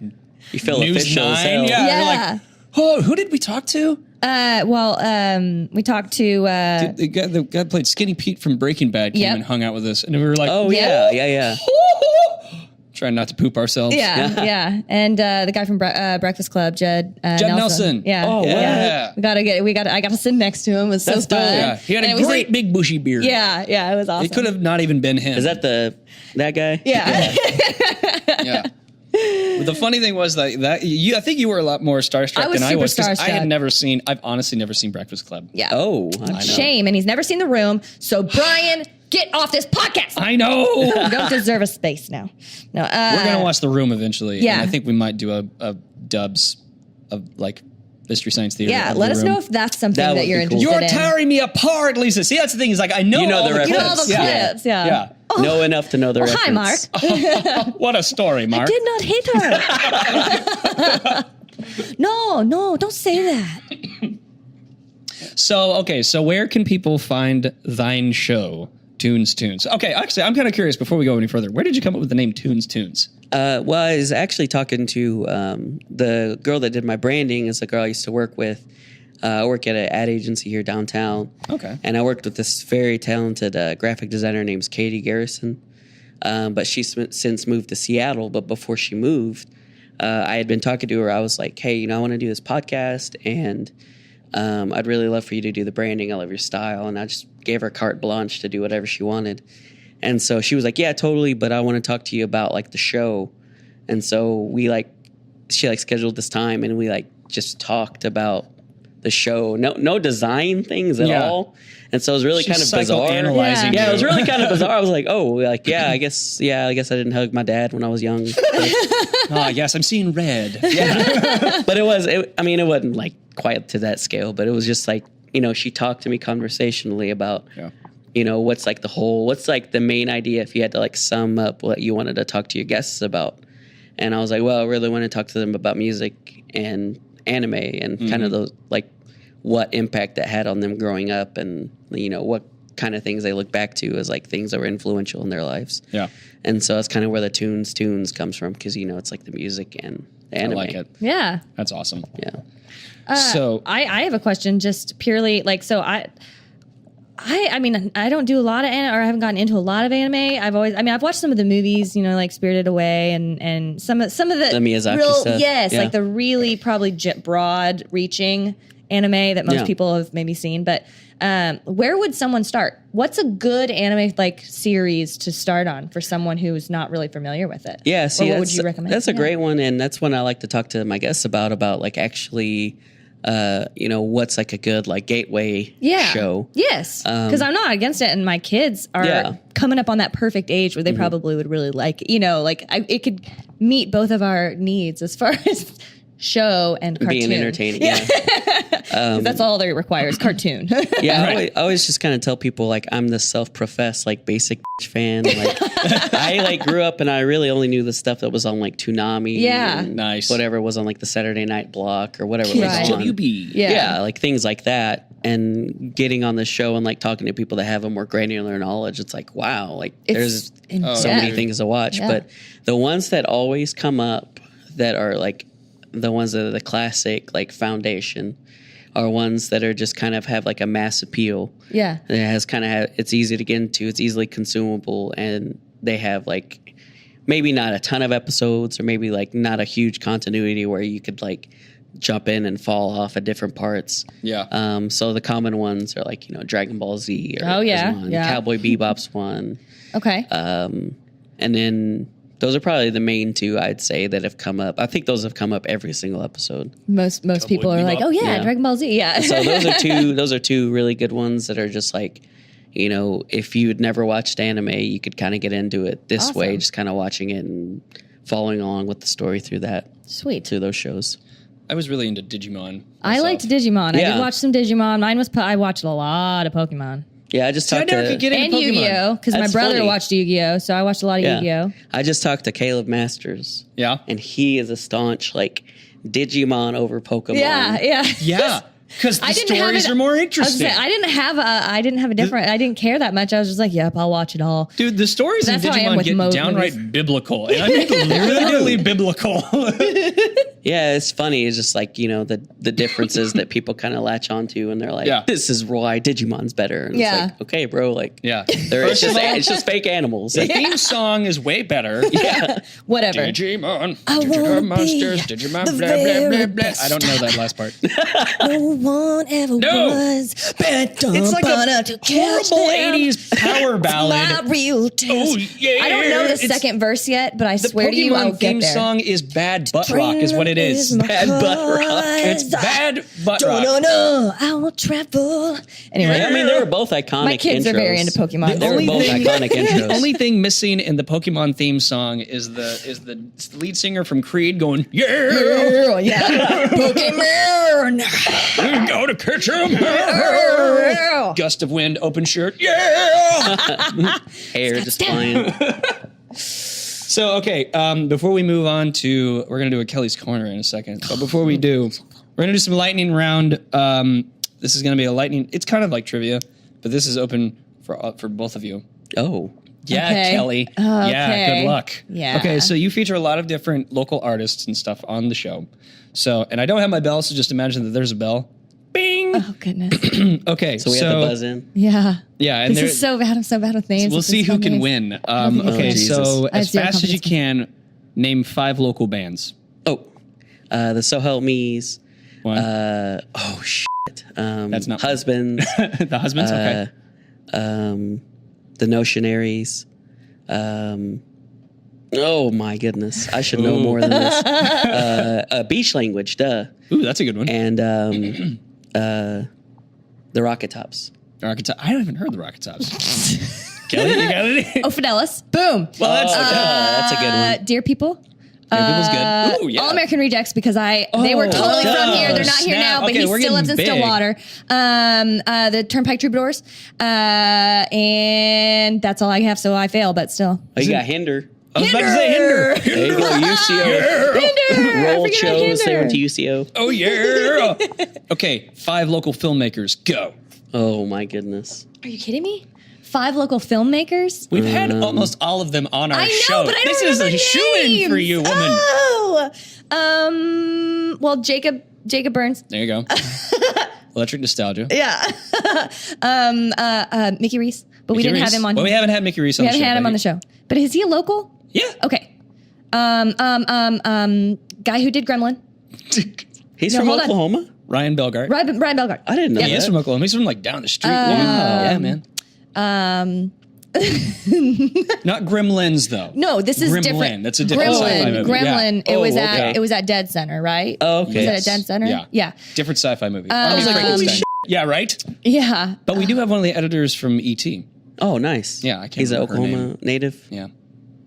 Speaker 3: You feel
Speaker 1: News
Speaker 3: official as
Speaker 1: 9,
Speaker 3: hell.
Speaker 1: yeah. You're
Speaker 2: Yeah.
Speaker 1: like, oh, who did we talk to?
Speaker 2: We talked to,
Speaker 1: The guy played Skinny Pete from Breaking Bad came
Speaker 2: Yep.
Speaker 1: and hung out with us, and we were like,
Speaker 3: Oh
Speaker 2: Yeah.
Speaker 3: yeah.
Speaker 1: trying not to poop ourselves.
Speaker 2: yeah. And the guy from Breakfast Club, Judd
Speaker 1: Nelson.
Speaker 2: Yeah.
Speaker 3: Oh,
Speaker 1: yeah.
Speaker 2: I got to sit next to him. It was
Speaker 3: That's
Speaker 2: so fun.
Speaker 3: dope.
Speaker 1: Yeah, he had
Speaker 2: And
Speaker 1: a
Speaker 2: it was
Speaker 1: great
Speaker 2: like-
Speaker 1: big bushy beard.
Speaker 2: Yeah, it was awesome.
Speaker 1: It could have not even been him.
Speaker 3: Is that that guy?
Speaker 2: Yeah.
Speaker 1: Yeah. But the funny thing was that I think you were a lot more starstruck
Speaker 2: I was
Speaker 1: than I was
Speaker 2: super
Speaker 1: because I had
Speaker 2: starstruck.
Speaker 1: I've honestly never seen Breakfast Club.
Speaker 2: Yeah.
Speaker 3: Oh, I know.
Speaker 2: Shame. And he's never seen The Room. So, Brian, get off this podcast.
Speaker 1: I know.
Speaker 2: You don't deserve a space now. No,
Speaker 1: We're gonna watch The Room eventually.
Speaker 2: Yeah.
Speaker 1: And I think we might do a dubs of like Mystery Science Theater.
Speaker 2: Yeah,
Speaker 1: of
Speaker 2: let
Speaker 1: The
Speaker 2: us
Speaker 1: Room.
Speaker 2: know if that's something
Speaker 3: That
Speaker 2: that,
Speaker 3: would
Speaker 2: you're
Speaker 3: be cool.
Speaker 2: interested
Speaker 1: You're
Speaker 2: in.
Speaker 1: tearing me apart, Lisa. See, that's the thing is like I know
Speaker 3: You know
Speaker 1: all
Speaker 3: the
Speaker 1: the
Speaker 3: reference.
Speaker 2: You know all the
Speaker 1: Yeah.
Speaker 2: clips, yeah.
Speaker 1: Yeah.
Speaker 3: Know enough to know the
Speaker 2: Hi, Mark.
Speaker 3: reference.
Speaker 1: What a story, Mark.
Speaker 2: Did not hit her. No, don't say that.
Speaker 1: So where can people find thine show, Tunes Toons? Okay, actually, I'm kind of curious before we go any further. Where did you come up with the name Tunes Toons?
Speaker 3: Well, I was actually talking to the girl that did my branding. Is a girl I used to work with. I work at an ad agency here downtown.
Speaker 1: Okay.
Speaker 3: And I worked with this very talented graphic designer named Katie Garrison. But she's since moved to Seattle. But before she moved, I had been talking to her. I was like, hey, I want to do this podcast, and I'd really love for you to do the branding. I love your style. And I just gave her carte blanche to do whatever she wanted. And so she was like, yeah, totally. But I want to talk to you about like the show. And so she scheduled this time, and we just talked about the show. No design things at all. And so it was really kind of bizarre.
Speaker 1: Psychoanalyzing
Speaker 3: Yeah, it
Speaker 1: you.
Speaker 3: was really kind of bizarre. I was like, I guess I didn't hug my dad when I was young.
Speaker 1: Yes, I'm seeing red.
Speaker 3: But it wasn't like quite to that scale, but it was just like, she talked to me conversationally about, what's like the main idea if you had to like sum up what you wanted to talk to your guests about. And I was like, well, I really want to talk to them about music and anime and kind of those, like, what impact that had on them growing up, and what kind of things they look back to as like things that were influential in their lives.
Speaker 1: Yeah.
Speaker 3: And so that's kind of where the Tunes comes from, because it's like the music and the anime.
Speaker 1: I like it.
Speaker 2: Yeah.
Speaker 1: That's awesome.
Speaker 3: Yeah.
Speaker 1: So
Speaker 2: I have a question, just purely like, so I don't do a lot of anime, or I haven't gotten into a lot of anime. I've watched some of the movies, like Spirited Away and some of the
Speaker 3: Miyazaki
Speaker 2: real,
Speaker 3: stuff.
Speaker 2: yes,
Speaker 3: Yeah.
Speaker 2: like the really probably broad reaching anime that most people have maybe seen. But where would someone start? What's a good anime like series to start on for someone who's not really familiar with it?
Speaker 3: Yeah, see,
Speaker 2: what would you recommend?
Speaker 3: That's a great one, and that's one I like to talk to my guests about like actually, what's like a good like gateway show.
Speaker 2: Yes, because I'm not against it, and my kids are coming up on that perfect age where they probably would really like, it could meet both of our needs as far as show and cartoon.
Speaker 3: Being entertaining. Yeah.
Speaker 2: 'Cause that's all they require is cartoon.
Speaker 3: Yeah, I always just kind of tell people like I'm the self-professed like basic fan. Like I like grew up and I really only knew the stuff that was on like Toonami.
Speaker 2: Yeah.
Speaker 3: and
Speaker 1: Nice.
Speaker 3: Whatever was on like the Saturday Night Block or whatever was
Speaker 2: Right.
Speaker 3: on.
Speaker 1: WB.
Speaker 2: Yeah.
Speaker 3: Like things like that. And getting on the show and like talking to people that have a more granular knowledge, it's like, wow, like there's so many things to watch.
Speaker 2: Yeah.
Speaker 3: But the ones that always come up that are like the ones that are the classic like foundation are ones that are just kind of have like a mass appeal.
Speaker 2: Yeah.
Speaker 3: It has it's easy to get into, it's easily consumable, and they have like maybe not a ton of episodes or maybe like not a huge continuity where you could like jump in and fall off at different parts.
Speaker 1: Yeah.
Speaker 3: So the common ones are like, Dragon Ball Z or is one.
Speaker 2: Yeah.
Speaker 3: Cowboy Bebop's one.
Speaker 2: Okay.
Speaker 3: And then those are probably the main two I'd say that have come up. I think those have come up every single episode.
Speaker 2: Most people are like, oh yeah, Dragon Ball Z. Yeah.
Speaker 3: So those are two really good ones that are just like, if you'd never watched anime, you could kind of get into it this way, just kind of watching it and following along with the story through those shows.
Speaker 1: I was really into Digimon.
Speaker 2: I liked Digimon. I did watch some Digimon. Mine was I watched a lot of Pokemon.
Speaker 3: Yeah, I just talked
Speaker 1: could get into
Speaker 2: and Yu-Gi-Oh, because my brother watched Yu-Gi-Oh, so I watched a lot of Yu-Gi-Oh.
Speaker 3: I just talked to Caleb Masters.
Speaker 1: Yeah.
Speaker 3: And he is a staunch like Digimon over Pokemon.
Speaker 2: Yeah.
Speaker 1: Yeah. Because the stories are more interesting.
Speaker 2: I didn't have a different. I didn't care that much. I was just like, yep, I'll watch it all.
Speaker 1: Dude, the stories in Digimon get downright biblical. And I mean literally biblical.
Speaker 3: Yeah, it's funny. It's just like, the differences that people kind of latch onto and they're like, this is why Digimon's better. And it's like, okay, bro, like, it's just fake animals.
Speaker 1: The theme song is way better.
Speaker 3: Yeah.
Speaker 2: Whatever.
Speaker 1: Digimon, Digimon monsters, Digimon, blah, blah, blah, blah. I don't know that last part.
Speaker 2: No one ever was.
Speaker 1: It's like a horrible 80s power ballad.
Speaker 2: My real test.
Speaker 1: Oh, yeah.
Speaker 2: I don't know the second verse yet, but I swear to you, I'll
Speaker 1: The Pokemon
Speaker 2: get
Speaker 1: theme
Speaker 2: there.
Speaker 1: song is bad butt rock, is what it is.
Speaker 3: Bad butt rock.
Speaker 1: It's bad butt rock.
Speaker 2: No, I will travel. Anyway,
Speaker 3: I mean, they were both iconic.
Speaker 2: My kids
Speaker 3: intros.
Speaker 2: are very into Pokemon.
Speaker 3: They were both iconic intros.
Speaker 1: The only thing missing in the Pokemon theme song is the lead singer from Creed going, yeah, Pokemon, we gotta catch 'em. Gust of wind, open shirt, yeah.
Speaker 3: Hair just flying.
Speaker 1: So, okay, before we move on to, we're going to do a Kelly's Corner in a second. But before we do, we're going to do some lightning round. This is going to be a lightning, it's kind of like trivia, but this is open for both of you.
Speaker 3: Oh.
Speaker 1: Yeah,
Speaker 2: Okay.
Speaker 1: Kelly.
Speaker 2: Okay.
Speaker 1: Yeah, good luck.
Speaker 2: Yeah.
Speaker 1: Okay, so you feature a lot of different local artists and stuff on the show. So, and I don't have my bell, so just imagine that there's a bell. Bing!
Speaker 2: Oh, goodness.
Speaker 1: Okay,
Speaker 3: So we have to buzz in.
Speaker 2: Yeah.
Speaker 1: Yeah, and
Speaker 2: This is so bad. I'm so bad with names.
Speaker 1: we'll see who can win. Okay,
Speaker 3: Jesus.
Speaker 1: so
Speaker 2: I have
Speaker 1: as
Speaker 2: zero
Speaker 1: fast as you
Speaker 2: confidence.
Speaker 1: can, name 5 local bands.
Speaker 3: Oh. The So Help Me's.
Speaker 1: One.
Speaker 3: Oh, shit.
Speaker 1: That's not
Speaker 3: Husbands.
Speaker 1: The Husbands? Okay.
Speaker 3: The Notionaries. Oh, my goodness. I should know more than this. Beach Language, duh.
Speaker 1: Ooh, that's a good one.
Speaker 3: And the Rocket Tops.
Speaker 1: Rocket Tops. I haven't heard the Rocket Tops. Kelly, you got it?
Speaker 2: Oh, Fidelis. Boom.
Speaker 1: Well,
Speaker 3: That's a good one.
Speaker 2: Dear People.
Speaker 1: People's good. Ooh, yeah.
Speaker 2: All American Rejects because they were totally from here. They're not here
Speaker 1: snap.
Speaker 2: now, but
Speaker 1: Okay,
Speaker 2: he
Speaker 1: we're
Speaker 2: still lives in
Speaker 1: getting big.
Speaker 2: Stillwater. The Turnpike Troubadours. And that's all I have, so I fail, but still.
Speaker 3: Oh, you got Hinder.
Speaker 1: I was about to say Hinder.
Speaker 3: There you go, UCO.
Speaker 2: Hinder!
Speaker 3: Roll
Speaker 2: I forgot
Speaker 3: shows. They went to
Speaker 2: Hinder.
Speaker 3: UCO.
Speaker 1: Oh, yeah. Okay, 5 local filmmakers. Go.
Speaker 3: Oh, my goodness.
Speaker 2: Are you kidding me? 5 local filmmakers?
Speaker 1: We've had almost all of them on our
Speaker 2: I know,
Speaker 1: show.
Speaker 2: but I don't
Speaker 1: This is
Speaker 2: remember
Speaker 1: a shoo-in for
Speaker 2: names.
Speaker 1: you, woman.
Speaker 2: Oh! Well, Jacob Burns.
Speaker 1: There you go. Electric Nostalgia.
Speaker 2: Yeah. Mickey Reese. But we
Speaker 1: Mickey
Speaker 2: didn't have
Speaker 1: Reese.
Speaker 2: him on.
Speaker 1: Well, we haven't had Mickey Reese on
Speaker 2: We
Speaker 1: the show.
Speaker 2: haven't had him on the show. But is he a local?
Speaker 1: Yeah.
Speaker 2: Okay. Guy who did Gremlin.
Speaker 3: He's
Speaker 2: No,
Speaker 3: from
Speaker 2: hold on.
Speaker 3: Oklahoma?
Speaker 1: Ryan Belgart.
Speaker 2: Ryan Belgart.
Speaker 3: I didn't know
Speaker 1: He
Speaker 3: that.
Speaker 1: is from Oklahoma. He's from like down the street. Yeah, man. Not Gremlins though.
Speaker 2: No, this is
Speaker 1: Gremlin.
Speaker 2: different.
Speaker 1: That's a different sci-fi movie.
Speaker 2: Gremlin.
Speaker 1: Yeah.
Speaker 2: It was at Dead Center, right?
Speaker 3: Oh, okay.
Speaker 2: Was it
Speaker 3: Yes.
Speaker 2: at Dead Center?
Speaker 1: Yeah.
Speaker 2: Yeah.
Speaker 1: Different sci-fi movie.
Speaker 3: I was like, holy shit.
Speaker 1: Yeah, right?
Speaker 2: Yeah.
Speaker 1: But we do have one of the editors from E.T.
Speaker 3: Oh, nice.
Speaker 1: Yeah, I can't
Speaker 3: He's an
Speaker 1: remember her
Speaker 3: Oklahoma
Speaker 1: name.
Speaker 3: native.
Speaker 1: Yeah.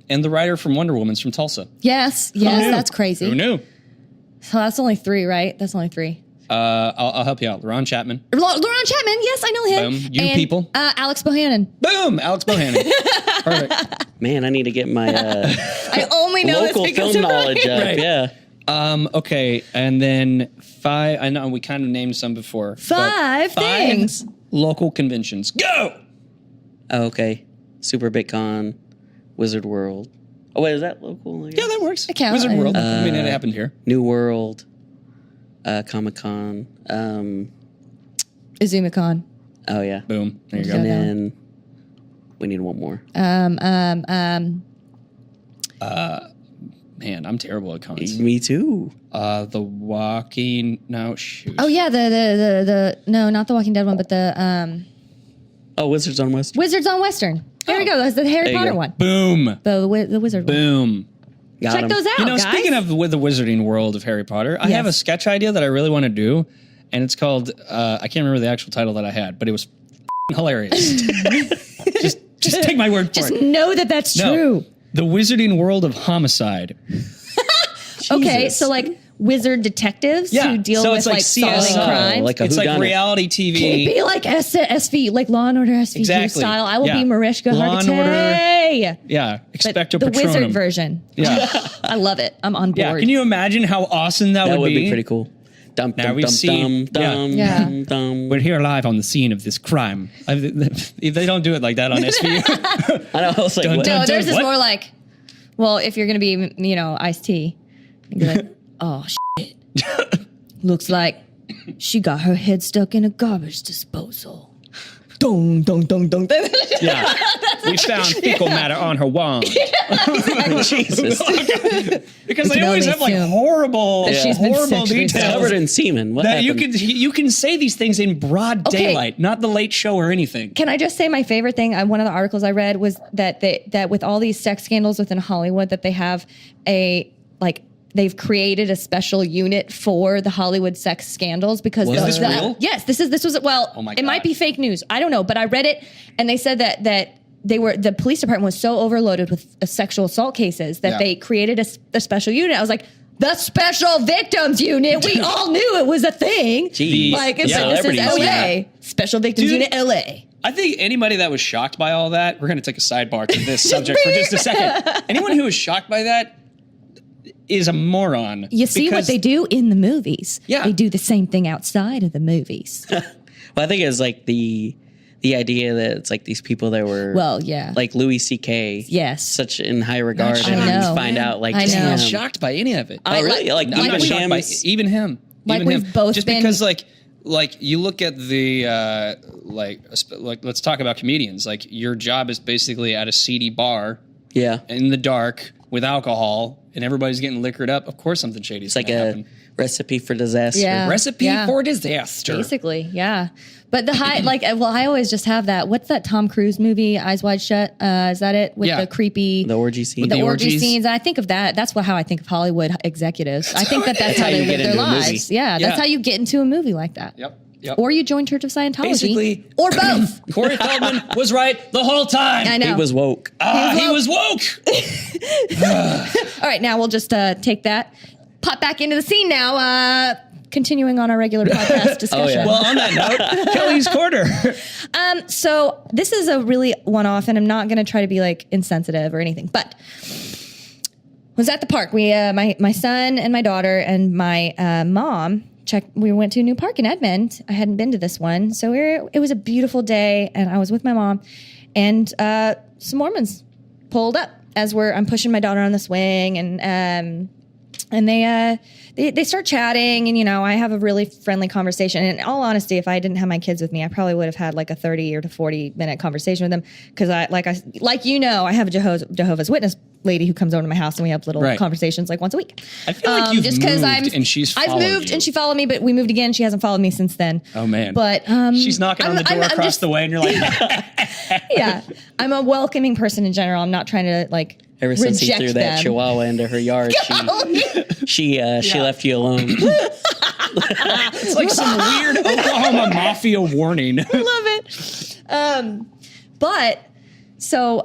Speaker 1: And the writer from Wonder Woman's from Tulsa.
Speaker 2: Yes.
Speaker 1: Who knew?
Speaker 2: That's crazy.
Speaker 1: Who knew?
Speaker 2: So that's only 3, right? That's only 3.
Speaker 1: I'll help you out. Ron Chapman.
Speaker 2: Laurent Chapman. Yes, I know him.
Speaker 1: Boom. You
Speaker 2: And,
Speaker 1: people.
Speaker 2: Alex Bohannon.
Speaker 1: Boom! Alex Bohannon. Perfect.
Speaker 3: Man, I need to get my
Speaker 2: I only know
Speaker 3: local
Speaker 2: this because
Speaker 3: film
Speaker 2: of
Speaker 3: knowledge up.
Speaker 1: Right.
Speaker 3: Yeah.
Speaker 1: Okay, and then 5. I know we kind of named some before. but
Speaker 2: 5 things.
Speaker 1: Local conventions. Go!
Speaker 3: Oh, okay. Super BitCon, Wizard World. Oh, wait, is that local? I guess?
Speaker 1: Yeah, that works.
Speaker 2: It counts.
Speaker 1: Wizard World. I mean, it happened here.
Speaker 3: New World. Comic-Con.
Speaker 2: Izumicon.
Speaker 3: Oh, yeah.
Speaker 1: Boom. There you
Speaker 3: And
Speaker 1: go.
Speaker 3: then we need one more.
Speaker 1: Man, I'm terrible at cons.
Speaker 3: Me too.
Speaker 1: The Walking. No, shoot.
Speaker 2: Oh yeah, the no, not the Walking Dead one, but the
Speaker 3: Wizards on West.
Speaker 2: Wizards on Western. There we go. That's the Harry
Speaker 3: There you
Speaker 2: Potter
Speaker 3: go.
Speaker 2: one.
Speaker 1: Boom.
Speaker 2: The Wizard one.
Speaker 1: Boom.
Speaker 3: Got
Speaker 2: Check
Speaker 3: 'em.
Speaker 2: those out,
Speaker 1: You know,
Speaker 2: guys.
Speaker 1: speaking of with the Wizarding world of Harry Potter, I have a sketch idea that I really want to do, and it's called I can't remember the actual title that I had, but it was hilarious. just take my word for
Speaker 2: Just
Speaker 1: it.
Speaker 2: know that that's
Speaker 1: No.
Speaker 2: true.
Speaker 1: The Wizarding world of homicide.
Speaker 2: Okay,
Speaker 3: Jesus.
Speaker 2: so like wizard detectives
Speaker 1: Yeah,
Speaker 2: who deal
Speaker 1: so
Speaker 2: with
Speaker 1: it's like
Speaker 2: solving
Speaker 1: CSI,
Speaker 2: crimes.
Speaker 3: like a
Speaker 1: It's like
Speaker 3: whodunit.
Speaker 1: reality
Speaker 2: Can it
Speaker 1: TV.
Speaker 2: be like SV, like Law and Order SVU
Speaker 1: Exactly.
Speaker 2: style? I will
Speaker 1: Yeah.
Speaker 2: be Mariska
Speaker 1: Law and
Speaker 2: Hargitay.
Speaker 1: Yeah,
Speaker 2: But
Speaker 1: Expecto
Speaker 2: the
Speaker 1: Patronum.
Speaker 2: wizard version.
Speaker 1: Yeah,
Speaker 2: I love it. I'm on board.
Speaker 1: yeah. Can you imagine how awesome that,
Speaker 3: That
Speaker 1: would
Speaker 3: would be pretty cool. Dum,
Speaker 1: Now
Speaker 3: dum,
Speaker 1: we
Speaker 3: dum,
Speaker 1: see-
Speaker 3: dum, dum,
Speaker 2: Yeah.
Speaker 3: dum, dum.
Speaker 1: We're here live on the scene of this crime. If they don't do it like that on SVU,
Speaker 3: I know. I was like,
Speaker 1: Dun,
Speaker 3: what?
Speaker 1: dun,
Speaker 2: No, theirs is
Speaker 1: What?
Speaker 2: more like, well, if you're going to be, iced tea, you'd be like, oh, shit. Looks like she got her head stuck in a garbage disposal. Dong, dong, dong, dong.
Speaker 1: yeah, we found fecal matter on her wand
Speaker 3: Jesus.
Speaker 1: because
Speaker 2: We
Speaker 1: they
Speaker 2: can
Speaker 1: always
Speaker 2: only
Speaker 1: have like
Speaker 2: assume
Speaker 1: horrible,
Speaker 2: that she's been
Speaker 1: horrible
Speaker 2: sexually
Speaker 1: details.
Speaker 3: Covered in semen. What
Speaker 1: That
Speaker 3: happened?
Speaker 1: you can say these things in broad
Speaker 2: Okay.
Speaker 1: daylight, not the Late Show or anything.
Speaker 2: Can I just say my favorite thing? One of the articles I read was that that with all these sex scandals within Hollywood, that they have they've created a special unit for the Hollywood sex scandals because
Speaker 1: Was this real?
Speaker 2: Yes, this was
Speaker 1: Oh my
Speaker 2: it might
Speaker 1: God.
Speaker 2: be fake news. I don't know, but I read it and they said that the police department was so overloaded with sexual assault cases that
Speaker 1: Yeah.
Speaker 2: they created a special unit. I was like, the Special Victims Unit. We all knew it was a thing.
Speaker 3: Jeez.
Speaker 2: Like, it's
Speaker 1: Yeah.
Speaker 2: like, this is
Speaker 3: Celebrities,
Speaker 2: LA.
Speaker 3: yeah.
Speaker 2: Special Victims
Speaker 1: Dude.
Speaker 2: Unit LA.
Speaker 1: I think anybody that was shocked by all that, we're going to take a sidebar to this subject for just a second. Anyone who was shocked by that is a moron.
Speaker 2: You see what
Speaker 1: because-
Speaker 2: they do in the movies.
Speaker 1: Yeah.
Speaker 2: They do the same thing outside of the movies.
Speaker 3: Well, I think it was like the idea that it's like these people that were
Speaker 2: Well, yeah.
Speaker 3: like Louis C.K.
Speaker 2: Yes.
Speaker 3: such in high regard,
Speaker 1: I
Speaker 3: and then
Speaker 2: know.
Speaker 3: find out like
Speaker 2: I know.
Speaker 1: I'm
Speaker 3: damn.
Speaker 1: not shocked by any of it.
Speaker 3: Oh, really? Like
Speaker 1: I'm
Speaker 3: even
Speaker 1: not shocked by
Speaker 3: him.
Speaker 1: even him.
Speaker 2: Like
Speaker 1: even
Speaker 2: we've
Speaker 1: him.
Speaker 2: both
Speaker 1: just
Speaker 2: been-
Speaker 1: because like you look at the like let's talk about comedians. Like your job is basically at a seedy bar
Speaker 3: Yeah,
Speaker 1: in the dark with alcohol, and everybody's getting liquored up. Of course, something shady is
Speaker 3: it's like
Speaker 1: going to
Speaker 3: a
Speaker 1: happen.
Speaker 3: recipe for disaster.
Speaker 2: Yeah.
Speaker 1: Recipe
Speaker 2: Yeah.
Speaker 1: for disaster.
Speaker 2: Basically, yeah. But the high, I always just have that. What's that Tom Cruise movie, Eyes Wide Shut? Is that it? With
Speaker 1: Yeah.
Speaker 2: the creepy,
Speaker 3: The orgy scene.
Speaker 2: the
Speaker 1: the
Speaker 2: orgy
Speaker 1: orgies.
Speaker 2: scenes. And I think of that. That's how I think of Hollywood executives. I think that's how they
Speaker 3: you
Speaker 2: live
Speaker 3: get
Speaker 2: their
Speaker 3: into a movie.
Speaker 2: lives. Yeah, that's
Speaker 1: Yeah.
Speaker 2: how you get into a movie like that.
Speaker 1: Yep. Yep.
Speaker 2: Or you join Church of Scientology.
Speaker 1: Basically-
Speaker 2: Or both.
Speaker 1: Corey Feldman was right the whole time.
Speaker 2: I know.
Speaker 3: He was woke.
Speaker 1: He was woke.
Speaker 2: All right, now we'll just take that, pop back into the scene now. Continuing on our regular podcast discussion.
Speaker 3: yeah.
Speaker 1: Well, on that note, Kelly's Corner.
Speaker 2: So this is a really one-off, and I'm not going to try to be like insensitive or anything, but was at the park. We, my son and my daughter and my mom we went to a new park in Edmond. I hadn't been to this one, so it was a beautiful day, and I was with my mom, and some Mormons pulled up as I'm pushing my daughter on the swing, and they start chatting, and I have a really friendly conversation. And in all honesty, if I didn't have my kids with me, I probably would have had like a 30 or to 40 minute conversation with them, because I have a Jehovah's Witness lady who comes over to my house, and we have little
Speaker 1: Right.
Speaker 2: conversations like once a week.
Speaker 1: I feel like you've
Speaker 2: just 'cause
Speaker 1: moved and she's
Speaker 2: I've
Speaker 1: followed
Speaker 2: moved
Speaker 1: you.
Speaker 2: and she followed me, but we moved again. She hasn't followed me since then.
Speaker 1: Oh, man.
Speaker 2: But
Speaker 1: She's knocking on the door
Speaker 2: I'm
Speaker 1: across
Speaker 2: just-
Speaker 1: the way, and you're like,
Speaker 2: yeah, I'm a welcoming person in general. I'm not trying to like
Speaker 3: Ever since he
Speaker 2: reject
Speaker 3: threw that
Speaker 2: them.
Speaker 3: chihuahua into her yard, she left you alone.
Speaker 1: it's like some weird Oklahoma mafia warning.
Speaker 2: Love it. But so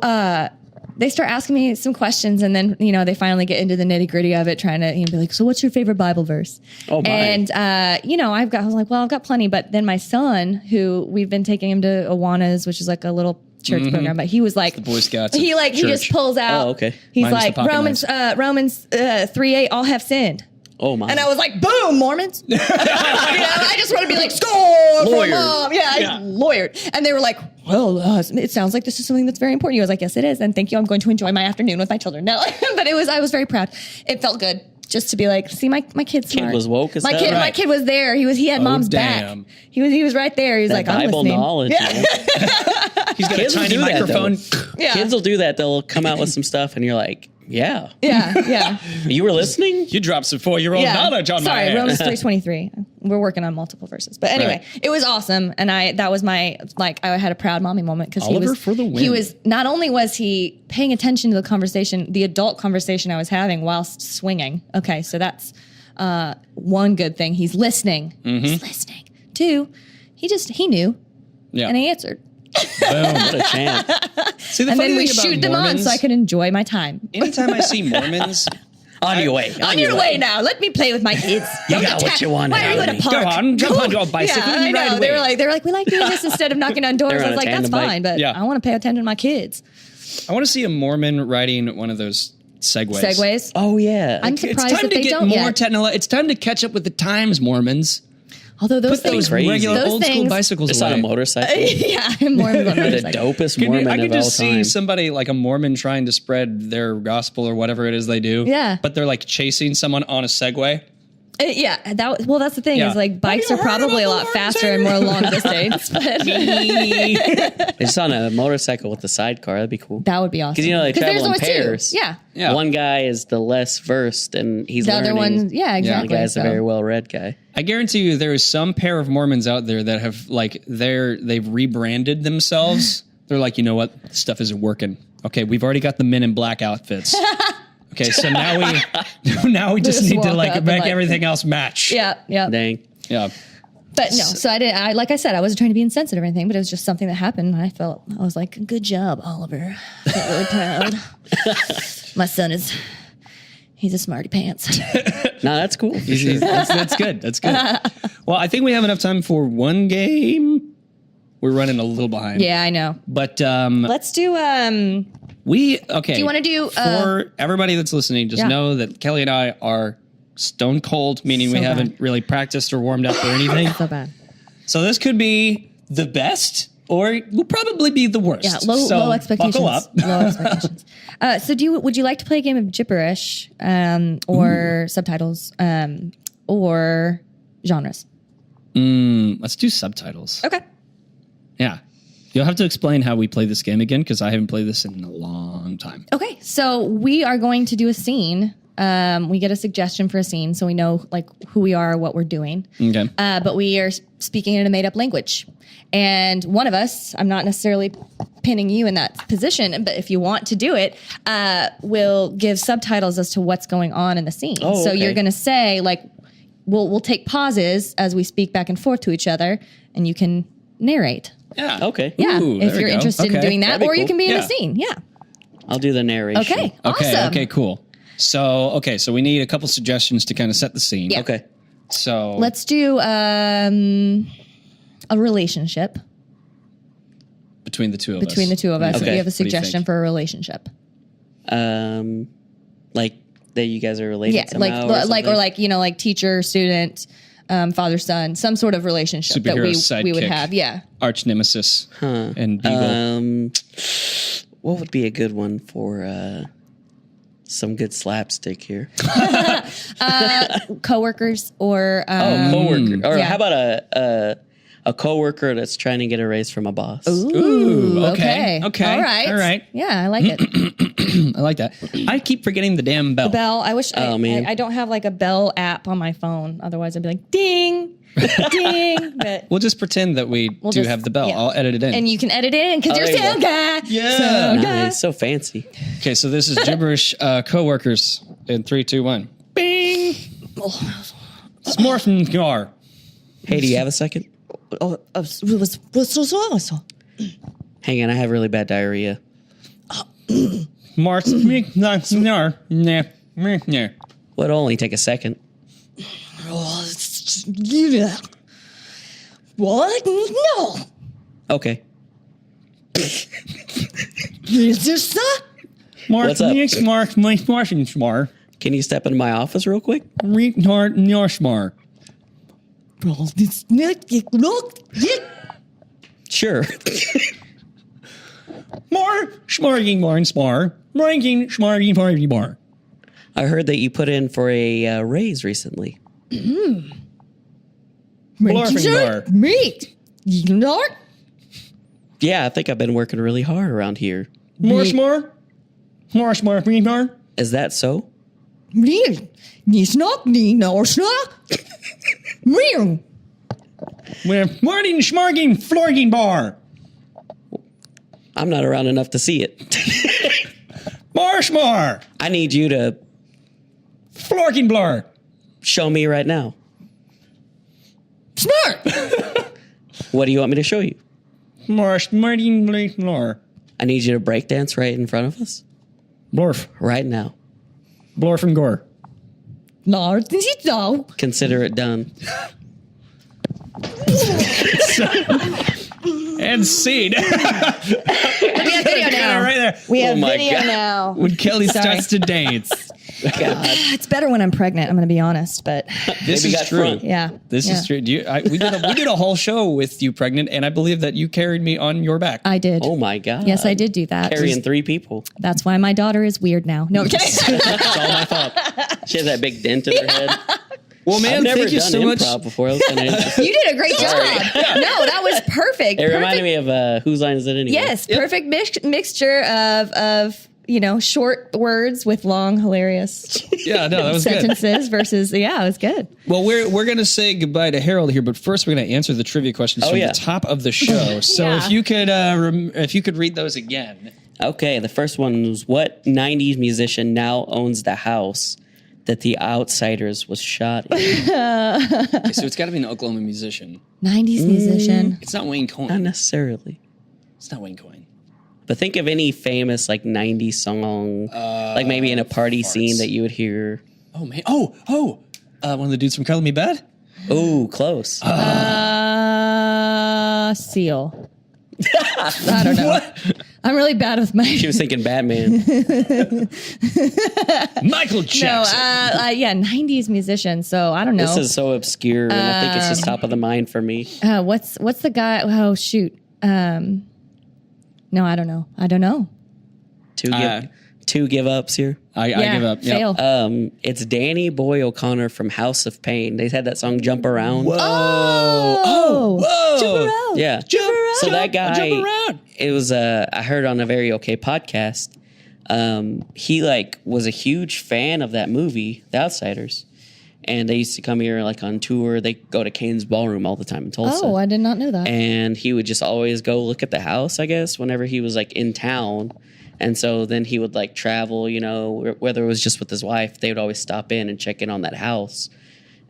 Speaker 2: they start asking me some questions, and then they finally get into the nitty gritty of it, trying to be like, so what's your favorite Bible verse?
Speaker 3: Oh my!
Speaker 2: And I was like, well, I've got plenty. But then my son, who we've been taking him to Awanas, which is like a little church program, but he was like
Speaker 1: the Boy Scouts of
Speaker 2: He just
Speaker 1: church.
Speaker 2: pulls out.
Speaker 3: Oh, okay.
Speaker 2: He's
Speaker 1: Minus the
Speaker 2: like
Speaker 1: pocket
Speaker 2: Romans 3:8, all have sinned.
Speaker 3: Oh my!
Speaker 2: And I was like, boom, Mormons. I just want to be like, score for
Speaker 3: Lawyered.
Speaker 2: mom. Yeah, I lawyered. And they were like, well, it sounds like this is something that's very important. I was like, yes, it is. And thank you. I'm going to enjoy my afternoon with my children. No, but I was very proud. It felt good. just to be like, see, my kid's smart.
Speaker 3: was woke as
Speaker 2: my
Speaker 3: hell.
Speaker 2: kid,
Speaker 3: Right.
Speaker 2: my kid was there. He had mom's
Speaker 1: damn.
Speaker 2: back. He was right there. He was like, I'm
Speaker 3: Bible
Speaker 2: listening.
Speaker 3: knowledge.
Speaker 2: Yeah.
Speaker 3: Man.
Speaker 1: He's got
Speaker 3: Kids
Speaker 1: a
Speaker 3: will
Speaker 1: tiny
Speaker 3: do that, though.
Speaker 1: microphone.
Speaker 2: Yeah.
Speaker 3: Kids will do that. They'll come out with some stuff, and you're like, yeah.
Speaker 2: Yeah.
Speaker 3: You were listening?
Speaker 1: You dropped some 4-year-old knowledge on my
Speaker 2: Sorry,
Speaker 1: ass.
Speaker 2: Romans 3:23. We're working on multiple verses, but anyway, It was awesome, and that was my I had a proud mommy moment because
Speaker 1: Oliver for the win.
Speaker 2: He was not only was he paying attention to the conversation, the adult conversation I was having whilst swinging. Okay, so that's one good thing. He's listening. He's listening. 2, he knew,
Speaker 1: Yeah.
Speaker 2: and he answered.
Speaker 1: Boom.
Speaker 3: What a champ.
Speaker 1: See, the
Speaker 2: And
Speaker 1: funny
Speaker 2: then we
Speaker 1: thing about
Speaker 2: shoot them on
Speaker 1: Mormons,
Speaker 2: so I could enjoy my time.
Speaker 1: anytime I see Mormons,
Speaker 3: On your way.
Speaker 2: On your way now. Let me play with my kids.
Speaker 3: You got what you wanted
Speaker 2: Why are you
Speaker 3: out
Speaker 2: in
Speaker 3: of
Speaker 2: a
Speaker 3: me.
Speaker 2: park?
Speaker 1: Go on, jump onto a bicycle
Speaker 2: Yeah,
Speaker 1: and
Speaker 2: I
Speaker 1: ride
Speaker 2: know.
Speaker 1: away.
Speaker 2: They were like, we like doing this instead of knocking on doors.
Speaker 3: They're
Speaker 2: I
Speaker 3: on
Speaker 2: was
Speaker 3: a
Speaker 2: like, that's
Speaker 3: tandem bike.
Speaker 2: fine, but
Speaker 1: Yeah.
Speaker 2: I want to pay attention to my kids.
Speaker 1: I want to see a Mormon riding one of those Segways.
Speaker 2: Segways.
Speaker 3: Oh, yeah.
Speaker 2: I'm
Speaker 1: It's
Speaker 2: surprised
Speaker 1: time
Speaker 2: that
Speaker 1: to
Speaker 2: they
Speaker 1: get
Speaker 2: don't
Speaker 1: more
Speaker 2: yet.
Speaker 1: technology. It's time to catch up with the times, Mormons.
Speaker 2: Although those
Speaker 1: Put those
Speaker 2: things,
Speaker 3: crazy.
Speaker 1: regular
Speaker 2: Those
Speaker 1: old school
Speaker 2: things-
Speaker 1: bicycles
Speaker 3: Just
Speaker 1: away.
Speaker 3: on a motorcycle.
Speaker 2: yeah, Mormons on
Speaker 3: The
Speaker 2: motorcycles.
Speaker 3: dopest
Speaker 1: I
Speaker 3: Mormon
Speaker 1: could
Speaker 3: of all
Speaker 1: just see
Speaker 3: time.
Speaker 1: somebody like a Mormon trying to spread their gospel or whatever it is they do.
Speaker 2: Yeah.
Speaker 1: But they're like chasing someone on a Segway.
Speaker 2: Yeah, that's the thing
Speaker 1: Yeah.
Speaker 2: is like bikes are
Speaker 1: Have you heard
Speaker 2: probably a
Speaker 1: about
Speaker 2: lot
Speaker 1: the
Speaker 2: faster and more long distance. But
Speaker 3: It's on a motorcycle with the sidecar. That'd be cool.
Speaker 2: that would be awesome.
Speaker 3: Because, they
Speaker 2: 'Cause
Speaker 3: travel
Speaker 2: there's
Speaker 3: in
Speaker 2: always two.
Speaker 3: pairs.
Speaker 2: Yeah.
Speaker 1: Yeah.
Speaker 3: One guy is the less versed, and he's
Speaker 2: The
Speaker 3: learning.
Speaker 2: other one, yeah,
Speaker 3: The
Speaker 2: exactly.
Speaker 3: guy's
Speaker 2: so.
Speaker 3: a very well-read guy.
Speaker 1: I guarantee you there is some pair of Mormons out there that have like they've rebranded themselves. They're like, you know what? This stuff isn't working. Okay, we've already got the men in black outfits. Okay, so now we just
Speaker 2: Just
Speaker 1: need to
Speaker 2: walk
Speaker 1: like
Speaker 2: up and,
Speaker 1: make
Speaker 2: like-
Speaker 1: everything else match.
Speaker 2: Yeah.
Speaker 3: Dang.
Speaker 1: Yeah.
Speaker 2: But no, so I didn't. Like I said, I wasn't trying to be insensitive or anything, but it was just something that happened. And I was like, good job, Oliver. I felt really proud. My son he's a smarty pants.
Speaker 3: No, that's cool. For sure.
Speaker 1: That's good. That's good. Well, I think we have enough time for one game. We're running a little behind.
Speaker 2: Yeah, I know.
Speaker 1: But
Speaker 2: Let's do.
Speaker 1: do you
Speaker 2: wanna do,
Speaker 1: for everybody that's listening, just
Speaker 2: Yeah.
Speaker 1: know that Kelly and I are stone cold, meaning we
Speaker 2: So
Speaker 1: haven't
Speaker 2: bad.
Speaker 1: really practiced or warmed up or anything.
Speaker 2: So bad.
Speaker 1: So this could be the best or it will probably be the worst.
Speaker 2: Yeah, low
Speaker 1: So
Speaker 2: expectations.
Speaker 1: Buckle up.
Speaker 2: Low expectations. So would you like to play a game of gibberish, or subtitles, or genres?
Speaker 1: Let's do subtitles.
Speaker 2: Okay.
Speaker 1: Yeah. You'll have to explain how we play this game again because I haven't played this in a long time.
Speaker 2: Okay. So we are going to do a scene. We get a suggestion for a scene, so we know like who we are, what we're doing.
Speaker 1: Okay.
Speaker 2: But we are speaking in a made-up language. And one of us, I'm not necessarily pinning you in that position, but if you want to do it, will give subtitles as to what's going on in the scene.
Speaker 3: Oh,
Speaker 2: so
Speaker 3: okay.
Speaker 2: you're going to say like, we'll take pauses as we speak back and forth to each other, and you can narrate.
Speaker 1: Yeah.
Speaker 3: Okay.
Speaker 2: Yeah,
Speaker 1: Ooh,
Speaker 2: if
Speaker 1: there
Speaker 2: you're
Speaker 1: we go.
Speaker 2: interested in
Speaker 1: Okay.
Speaker 2: doing that,
Speaker 3: That'd be
Speaker 2: or you
Speaker 3: cool.
Speaker 2: can be in
Speaker 1: Yeah.
Speaker 2: the scene. Yeah.
Speaker 3: I'll do the narration.
Speaker 2: Okay.
Speaker 1: Okay.
Speaker 2: Awesome.
Speaker 1: Okay, cool. So we need a couple suggestions to kind of set the scene.
Speaker 2: Yeah.
Speaker 3: Okay.
Speaker 1: So
Speaker 2: Let's do a relationship
Speaker 1: between the two of us.
Speaker 2: between the two of us.
Speaker 3: Okay.
Speaker 2: If you have a
Speaker 1: What do you
Speaker 2: suggestion
Speaker 1: think?
Speaker 2: for a relationship.
Speaker 3: Like that you guys are related
Speaker 2: Yeah,
Speaker 3: somehow
Speaker 2: like teacher, student, father, son, some sort of relationship that
Speaker 1: Superhero
Speaker 2: we would
Speaker 1: sidekick.
Speaker 2: have. Yeah.
Speaker 1: Arch nemesis and Beagle.
Speaker 3: What would be a good one for some good slapstick here?
Speaker 2: Coworkers or
Speaker 3: Coworker. Or
Speaker 2: Yeah.
Speaker 3: how about a coworker that's trying to get a raise from a boss?
Speaker 1: Ooh,
Speaker 2: okay.
Speaker 1: okay.
Speaker 2: All right.
Speaker 1: All right.
Speaker 2: Yeah, I like it.
Speaker 1: I like that. I keep forgetting the damn bell.
Speaker 2: Bell. I wish
Speaker 3: man.
Speaker 2: I don't have like a bell app on my phone. Otherwise I'd be like ding, ding. But
Speaker 1: We'll just pretend that we do
Speaker 2: just-
Speaker 1: have the bell.
Speaker 2: yeah.
Speaker 1: I'll edit it in.
Speaker 2: and you can edit it in because you're
Speaker 3: there you
Speaker 2: sound
Speaker 3: go.
Speaker 2: guy.
Speaker 1: Yeah.
Speaker 2: Sound guy.
Speaker 3: Nice. So fancy.
Speaker 1: Okay, so this is gibberish coworkers in 3, 2, 1. Bing. Smorfengar.
Speaker 3: Hey, do you have a second? Hang on, I have really bad diarrhea.
Speaker 1: Mars.
Speaker 3: Would only take a second.
Speaker 2: What? No.
Speaker 3: Okay.
Speaker 2: Is this that?
Speaker 3: What's up?
Speaker 1: Smar.
Speaker 3: Can you step into my office real quick?
Speaker 1: Retard Norsmar.
Speaker 3: Sure.
Speaker 1: More schmarging more and smar. Ranking schmarging party bar.
Speaker 3: I heard that you put in for a raise recently.
Speaker 1: Blarfing
Speaker 2: Meat. You know?
Speaker 3: Yeah, I think I've been working really hard around here.
Speaker 1: More.
Speaker 3: Is that so?
Speaker 2: Meat. Nisnok, Ninosnak. Meat.
Speaker 1: We're morning schmarging florging bar.
Speaker 3: I'm not around enough to see it.
Speaker 1: Marshmore.
Speaker 3: I need you to
Speaker 1: Florking blur.
Speaker 3: show me right now.
Speaker 2: Smart.
Speaker 3: What do you want me to show you?
Speaker 1: Marshmarting blur.
Speaker 3: I need you to break dance right in front of us.
Speaker 1: Blorf.
Speaker 3: Right now.
Speaker 1: Blorf and gore.
Speaker 2: Lars, no.
Speaker 3: Consider it done.
Speaker 1: And scene.
Speaker 2: We have video now.
Speaker 1: Right there.
Speaker 2: We have
Speaker 3: Oh my
Speaker 2: video
Speaker 3: God.
Speaker 2: now.
Speaker 1: When Kelly
Speaker 2: Sorry.
Speaker 1: starts to dance.
Speaker 3: God.
Speaker 2: It's better when I'm pregnant. I'm going to be honest, but
Speaker 1: This
Speaker 3: Maybe
Speaker 1: is
Speaker 3: got
Speaker 1: true.
Speaker 3: front.
Speaker 2: yeah.
Speaker 1: This is true. We did a whole show with you pregnant, and I believe that you carried me on your back.
Speaker 2: I did.
Speaker 3: Oh my God.
Speaker 2: Yes, I did do that.
Speaker 3: Carrying 3 people.
Speaker 2: That's why my daughter is weird now. No, I'm kidding.
Speaker 1: It's all my fault.
Speaker 3: She has that big dent in her head.
Speaker 1: Well, man,
Speaker 3: I've never
Speaker 1: thank you
Speaker 3: done
Speaker 1: so much.
Speaker 3: improv before. That was kinda interesting.
Speaker 2: You did a great job. No, that was perfect.
Speaker 3: It reminded me of Whose Line Is It Anyway?
Speaker 2: Yes, perfect mixture of short words with long, hilarious
Speaker 1: Yeah, no, that was good.
Speaker 2: sentences versus, it was good.
Speaker 1: Well, we're going to say goodbye to Harold here, but first we're going to answer the trivia questions from
Speaker 3: yeah.
Speaker 1: the top of the show. So
Speaker 2: Yeah.
Speaker 1: if you could read those again.
Speaker 3: Okay, the first one was, what 90s musician now owns the house that The Outsiders was shot in?
Speaker 1: Okay, so it's got to be an Oklahoma musician.
Speaker 2: 90s musician.
Speaker 1: It's not Wayne Coyne.
Speaker 3: Not necessarily.
Speaker 1: It's not Wayne Coyne.
Speaker 3: But think of any famous 90s song, like maybe in a party scene that you would hear.
Speaker 1: Oh, man. One of the dudes from Color Me Bad?
Speaker 3: Oh, close.
Speaker 2: Seal. I don't know. I'm really bad with my...
Speaker 3: She was thinking Batman.
Speaker 1: Michael Jackson.
Speaker 2: 90s musician. So I don't know.
Speaker 3: This is so obscure, and I think it's just top of the mind for me.
Speaker 2: What's the guy? Oh shoot. No, I don't know.
Speaker 3: Two give ups here.
Speaker 1: I give up. Yep.
Speaker 2: Fail.
Speaker 3: It's Danny Boy O'Connor from House of Pain. They had that song "Jump Around."
Speaker 1: Whoa.
Speaker 2: Oh, jump around.
Speaker 3: Yeah. So that guy,
Speaker 1: jump around.
Speaker 3: It was I heard on a Very Okay podcast. He was a huge fan of that movie, The Outsiders, and they used to come here on tour. They go to Kane's Ballroom all the time in Tulsa.
Speaker 2: Oh, I did not know that.
Speaker 3: And he would just always go look at the house, I guess, whenever he was in town. And so then he would travel, whether it was just with his wife, they would always stop in and check in on that house.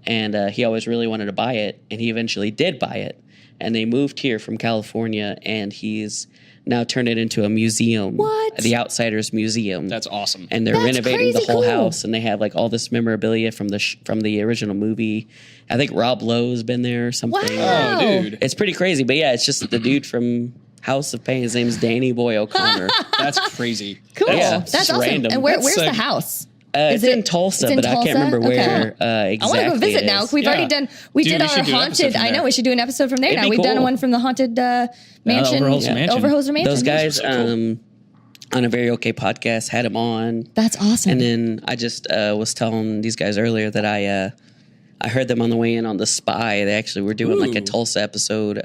Speaker 3: And he always really wanted to buy it, and he eventually did buy it. And they moved here from California, and he's now turned it into a museum.
Speaker 2: What?
Speaker 3: The Outsiders Museum.
Speaker 1: That's awesome.
Speaker 3: And they're
Speaker 2: That's
Speaker 3: renovating the
Speaker 2: crazy
Speaker 3: whole
Speaker 2: cool.
Speaker 3: house, and they have all this memorabilia from the original movie. I think Rob Lowe's been there or something.
Speaker 2: Wow.
Speaker 1: Oh, dude.
Speaker 3: It's pretty crazy, but yeah, it's just the dude from House of Pain. His name's Danny Boy O'Connor.
Speaker 1: That's crazy.
Speaker 2: Cool.
Speaker 3: Yeah,
Speaker 2: That's
Speaker 3: just
Speaker 2: awesome.
Speaker 3: random.
Speaker 2: And
Speaker 1: That's
Speaker 2: where's
Speaker 1: sick.
Speaker 2: the house?
Speaker 3: It's in Tulsa, but I can't remember where exactly.
Speaker 2: I want to go visit
Speaker 3: it
Speaker 2: now.
Speaker 3: is.
Speaker 2: We've already
Speaker 1: Yeah.
Speaker 2: done. We
Speaker 1: Dude,
Speaker 2: did
Speaker 1: we
Speaker 2: our
Speaker 1: should do an episode
Speaker 2: haunted.
Speaker 1: from
Speaker 2: I know
Speaker 1: there.
Speaker 2: we should do an episode from there.
Speaker 3: It'd
Speaker 2: Now
Speaker 3: be
Speaker 2: we've done
Speaker 3: cool.
Speaker 2: one from the haunted mansion,
Speaker 1: Overholser Mansion.
Speaker 2: Overholser Mansion.
Speaker 3: Those guys
Speaker 1: So cool.
Speaker 3: on a Very Okay podcast had him on.
Speaker 2: That's awesome.
Speaker 3: And then I just was telling these guys earlier that I heard them on the way in on The Spy. They actually were doing a
Speaker 1: Ooh.
Speaker 3: Tulsa episode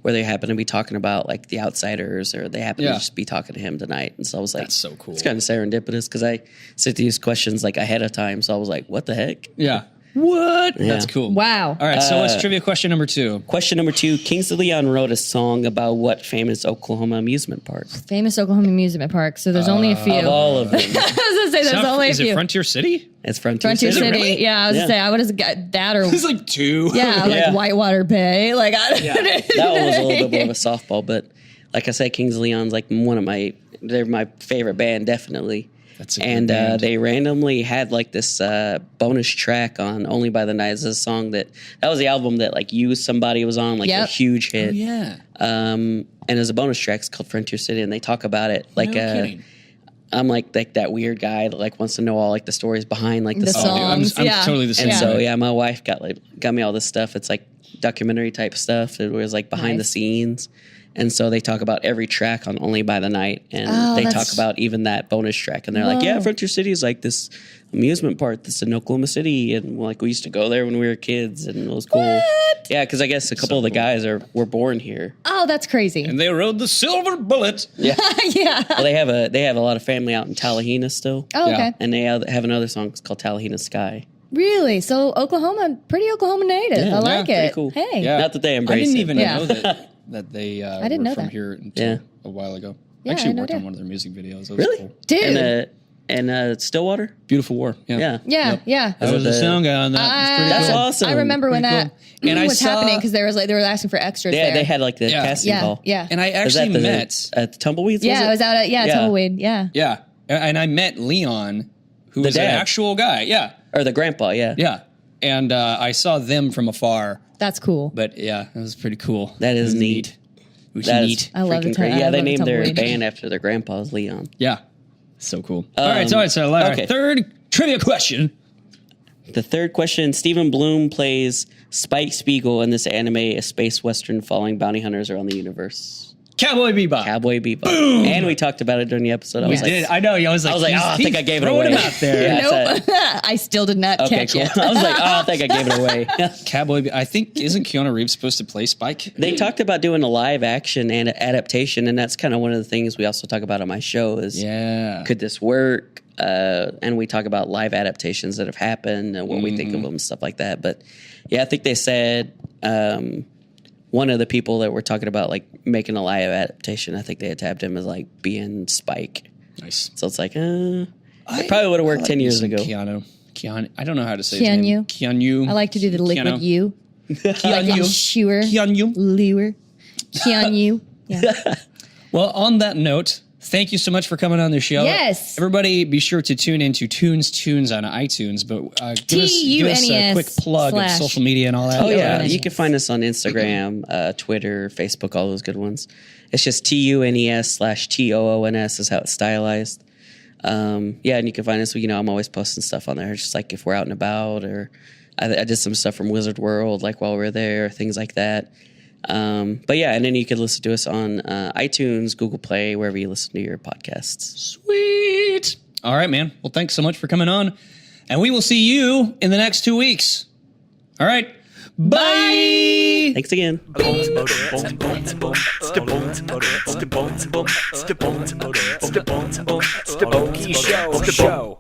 Speaker 3: where they happened to be talking about The Outsiders, or they happened to
Speaker 1: Yeah.
Speaker 3: just be talking to him tonight. And so I was like,
Speaker 1: That's so cool.
Speaker 3: It's kind of serendipitous because I sit these questions ahead of time. So I was like, what the heck?
Speaker 1: Yeah. What?
Speaker 3: Yeah.
Speaker 1: That's cool.
Speaker 2: Wow.
Speaker 1: All right, so what's trivia question number 2?
Speaker 3: Question number 2, Kings of Leon wrote a song about what famous Oklahoma amusement park?
Speaker 2: Famous Oklahoma amusement park. So there's only a few.
Speaker 3: Of all of them.
Speaker 2: I was gonna say there's only a
Speaker 1: Is
Speaker 2: few.
Speaker 1: it Frontier City?
Speaker 3: It's Frontier
Speaker 2: Frontier
Speaker 3: City.
Speaker 2: City.
Speaker 1: really?
Speaker 2: Yeah, I was
Speaker 3: Yeah.
Speaker 2: gonna say I would have got that or
Speaker 1: It's like 2.
Speaker 2: yeah,
Speaker 3: Yeah.
Speaker 2: Whitewater Bay. I don't
Speaker 1: Yeah.
Speaker 2: know.
Speaker 3: That one was a little bit more of a softball, but like I said, Kings of Leon's they're my favorite band, definitely.
Speaker 1: That's a good
Speaker 3: and
Speaker 1: band.
Speaker 3: they randomly had this bonus track on Only by the Night. It's a song that was the album that You Somebody was on, a
Speaker 2: Yep.
Speaker 3: huge hit.
Speaker 1: Yeah.
Speaker 3: And as a bonus track, it's called Frontier City, and they talk about it
Speaker 1: No kidding.
Speaker 3: I'm that weird guy that wants to know all the stories behind the
Speaker 2: The
Speaker 3: song.
Speaker 2: songs.
Speaker 1: I'm
Speaker 2: yeah.
Speaker 1: totally the same.
Speaker 3: And
Speaker 2: Yeah.
Speaker 3: so yeah, my wife got me all this stuff. It's documentary type stuff. It was behind the
Speaker 2: Nice.
Speaker 3: scenes, And so they talk about every track on Only by the Night, and they talk about even that bonus track. And they're like, yeah, Frontier City is like this amusement park that's in Oklahoma City, and like we used to go there when we were kids, and it was cool.
Speaker 2: What?
Speaker 3: Yeah, because I guess a couple of the guys were born here.
Speaker 2: Oh, that's crazy.
Speaker 1: And they rode the silver bullet.
Speaker 3: Yeah,
Speaker 2: Yeah.
Speaker 3: well, they have a lot of family out in Tallahena still.
Speaker 2: Oh, okay.
Speaker 1: Yeah.
Speaker 3: And they have another song called Tallahena Sky.
Speaker 2: Really? So Oklahoma, pretty Oklahoma native.
Speaker 3: Yeah,
Speaker 2: I like
Speaker 3: pretty
Speaker 2: it.
Speaker 3: cool.
Speaker 2: Hey.
Speaker 1: Yeah.
Speaker 3: Not that they embrace
Speaker 1: I didn't
Speaker 3: it.
Speaker 1: even
Speaker 2: Yeah.
Speaker 1: know that they
Speaker 2: didn't
Speaker 1: were
Speaker 2: know
Speaker 1: from
Speaker 2: that.
Speaker 1: here until
Speaker 3: Yeah.
Speaker 1: a while ago.
Speaker 2: Yeah,
Speaker 1: I actually
Speaker 2: I know
Speaker 1: worked
Speaker 2: that.
Speaker 1: on one of their music videos. It was
Speaker 3: Really?
Speaker 1: cool.
Speaker 2: Dude.
Speaker 3: And Stillwater?
Speaker 1: Beautiful War. Yeah.
Speaker 3: Yeah.
Speaker 2: Yeah, yeah.
Speaker 1: I was
Speaker 3: the-
Speaker 1: a sound guy on that. It's pretty
Speaker 3: That's
Speaker 1: cool.
Speaker 3: awesome.
Speaker 2: I remember when
Speaker 1: Pretty
Speaker 2: that
Speaker 1: cool. And I
Speaker 2: was
Speaker 1: saw-
Speaker 2: happening because they were asking for extras
Speaker 3: Yeah,
Speaker 2: there.
Speaker 3: they had like the
Speaker 1: Yeah.
Speaker 3: casting
Speaker 2: yeah,
Speaker 3: call.
Speaker 2: yeah.
Speaker 1: And I
Speaker 3: Was that
Speaker 1: actually met.
Speaker 3: at the Tumbleweeds?
Speaker 2: Yeah,
Speaker 3: was
Speaker 2: it was out at
Speaker 3: Yeah.
Speaker 2: Tumbleweed. Yeah.
Speaker 1: Yeah. And I met Leon, who was an
Speaker 3: dad.
Speaker 1: actual guy. Yeah.
Speaker 3: Or the grandpa, yeah.
Speaker 1: Yeah. And I saw them from afar.
Speaker 2: That's cool.
Speaker 1: But yeah, it was pretty cool.
Speaker 3: That is
Speaker 1: It was
Speaker 3: neat.
Speaker 1: It was
Speaker 3: That is
Speaker 1: neat.
Speaker 2: I love
Speaker 3: freaking
Speaker 2: the
Speaker 3: great.
Speaker 2: I
Speaker 3: Yeah,
Speaker 2: love
Speaker 3: they
Speaker 2: the
Speaker 3: named their
Speaker 2: Tumbleweed.
Speaker 3: band after their grandpa's Leon.
Speaker 1: Yeah. So cool. All right. So our
Speaker 3: okay.
Speaker 1: third trivia question.
Speaker 3: The third question, Stephen Bloom plays Spike Spiegel in this anime, a space western following bounty hunters around the universe.
Speaker 1: Cowboy Bebop.
Speaker 3: Cowboy Bebop. And we talked about it during the episode. I
Speaker 1: We
Speaker 3: was like,
Speaker 1: did. I know. I was like,
Speaker 3: oh, I think I gave it
Speaker 1: throwing
Speaker 3: away.
Speaker 1: him out there.
Speaker 3: Yeah, I
Speaker 2: Nope.
Speaker 3: said-
Speaker 2: I still did not
Speaker 3: okay,
Speaker 2: catch
Speaker 3: cool.
Speaker 2: it.
Speaker 3: I was like, I think I gave it away.
Speaker 1: Cowboy. I think isn't Keanu Reeves supposed to play Spike?
Speaker 3: They talked about doing a live action and adaptation, and that's kind of one of the things we also talk about on my show is
Speaker 1: Yeah.
Speaker 3: could this work? And we talk about live adaptations that have happened and what we think of them and stuff like that. But yeah, I think they said one of the people that were talking about like making a live adaptation, I think they had tabbed him as like being Spike.
Speaker 1: Nice.
Speaker 3: So it's like, it probably would have worked 10 years ago.
Speaker 1: Keanu. I don't know how to say his
Speaker 2: Keanu.
Speaker 1: name. Keanu.
Speaker 2: I like to do the liquid
Speaker 1: Keanu.
Speaker 2: U. Like in sure.
Speaker 1: Keanu.
Speaker 2: Lure. Keanu. Yeah.
Speaker 1: Well, on that note, thank you so much for coming on the show.
Speaker 2: Yes.
Speaker 1: Everybody be sure to tune into Tunes Toons on iTunes, but give us a quick plug of social media and all that.
Speaker 3: Oh, yeah.
Speaker 2: Tunes.
Speaker 3: You can find us on Instagram, Twitter, Facebook, all those good ones. It's just TUNES/TOONS is how it's stylized. Yeah, and you can find us, I'm always posting stuff on there, just like if we're out and about, or I did some stuff from Wizard World, like while we were there, things like that. But yeah, and then you can listen to us on iTunes, Google Play, wherever you listen to your podcasts.
Speaker 1: Sweet. All right, man. Well, thanks so much for coming on, and we will see you in the next 2 weeks. All right. Bye.
Speaker 3: Thanks again.
Speaker 4: Show.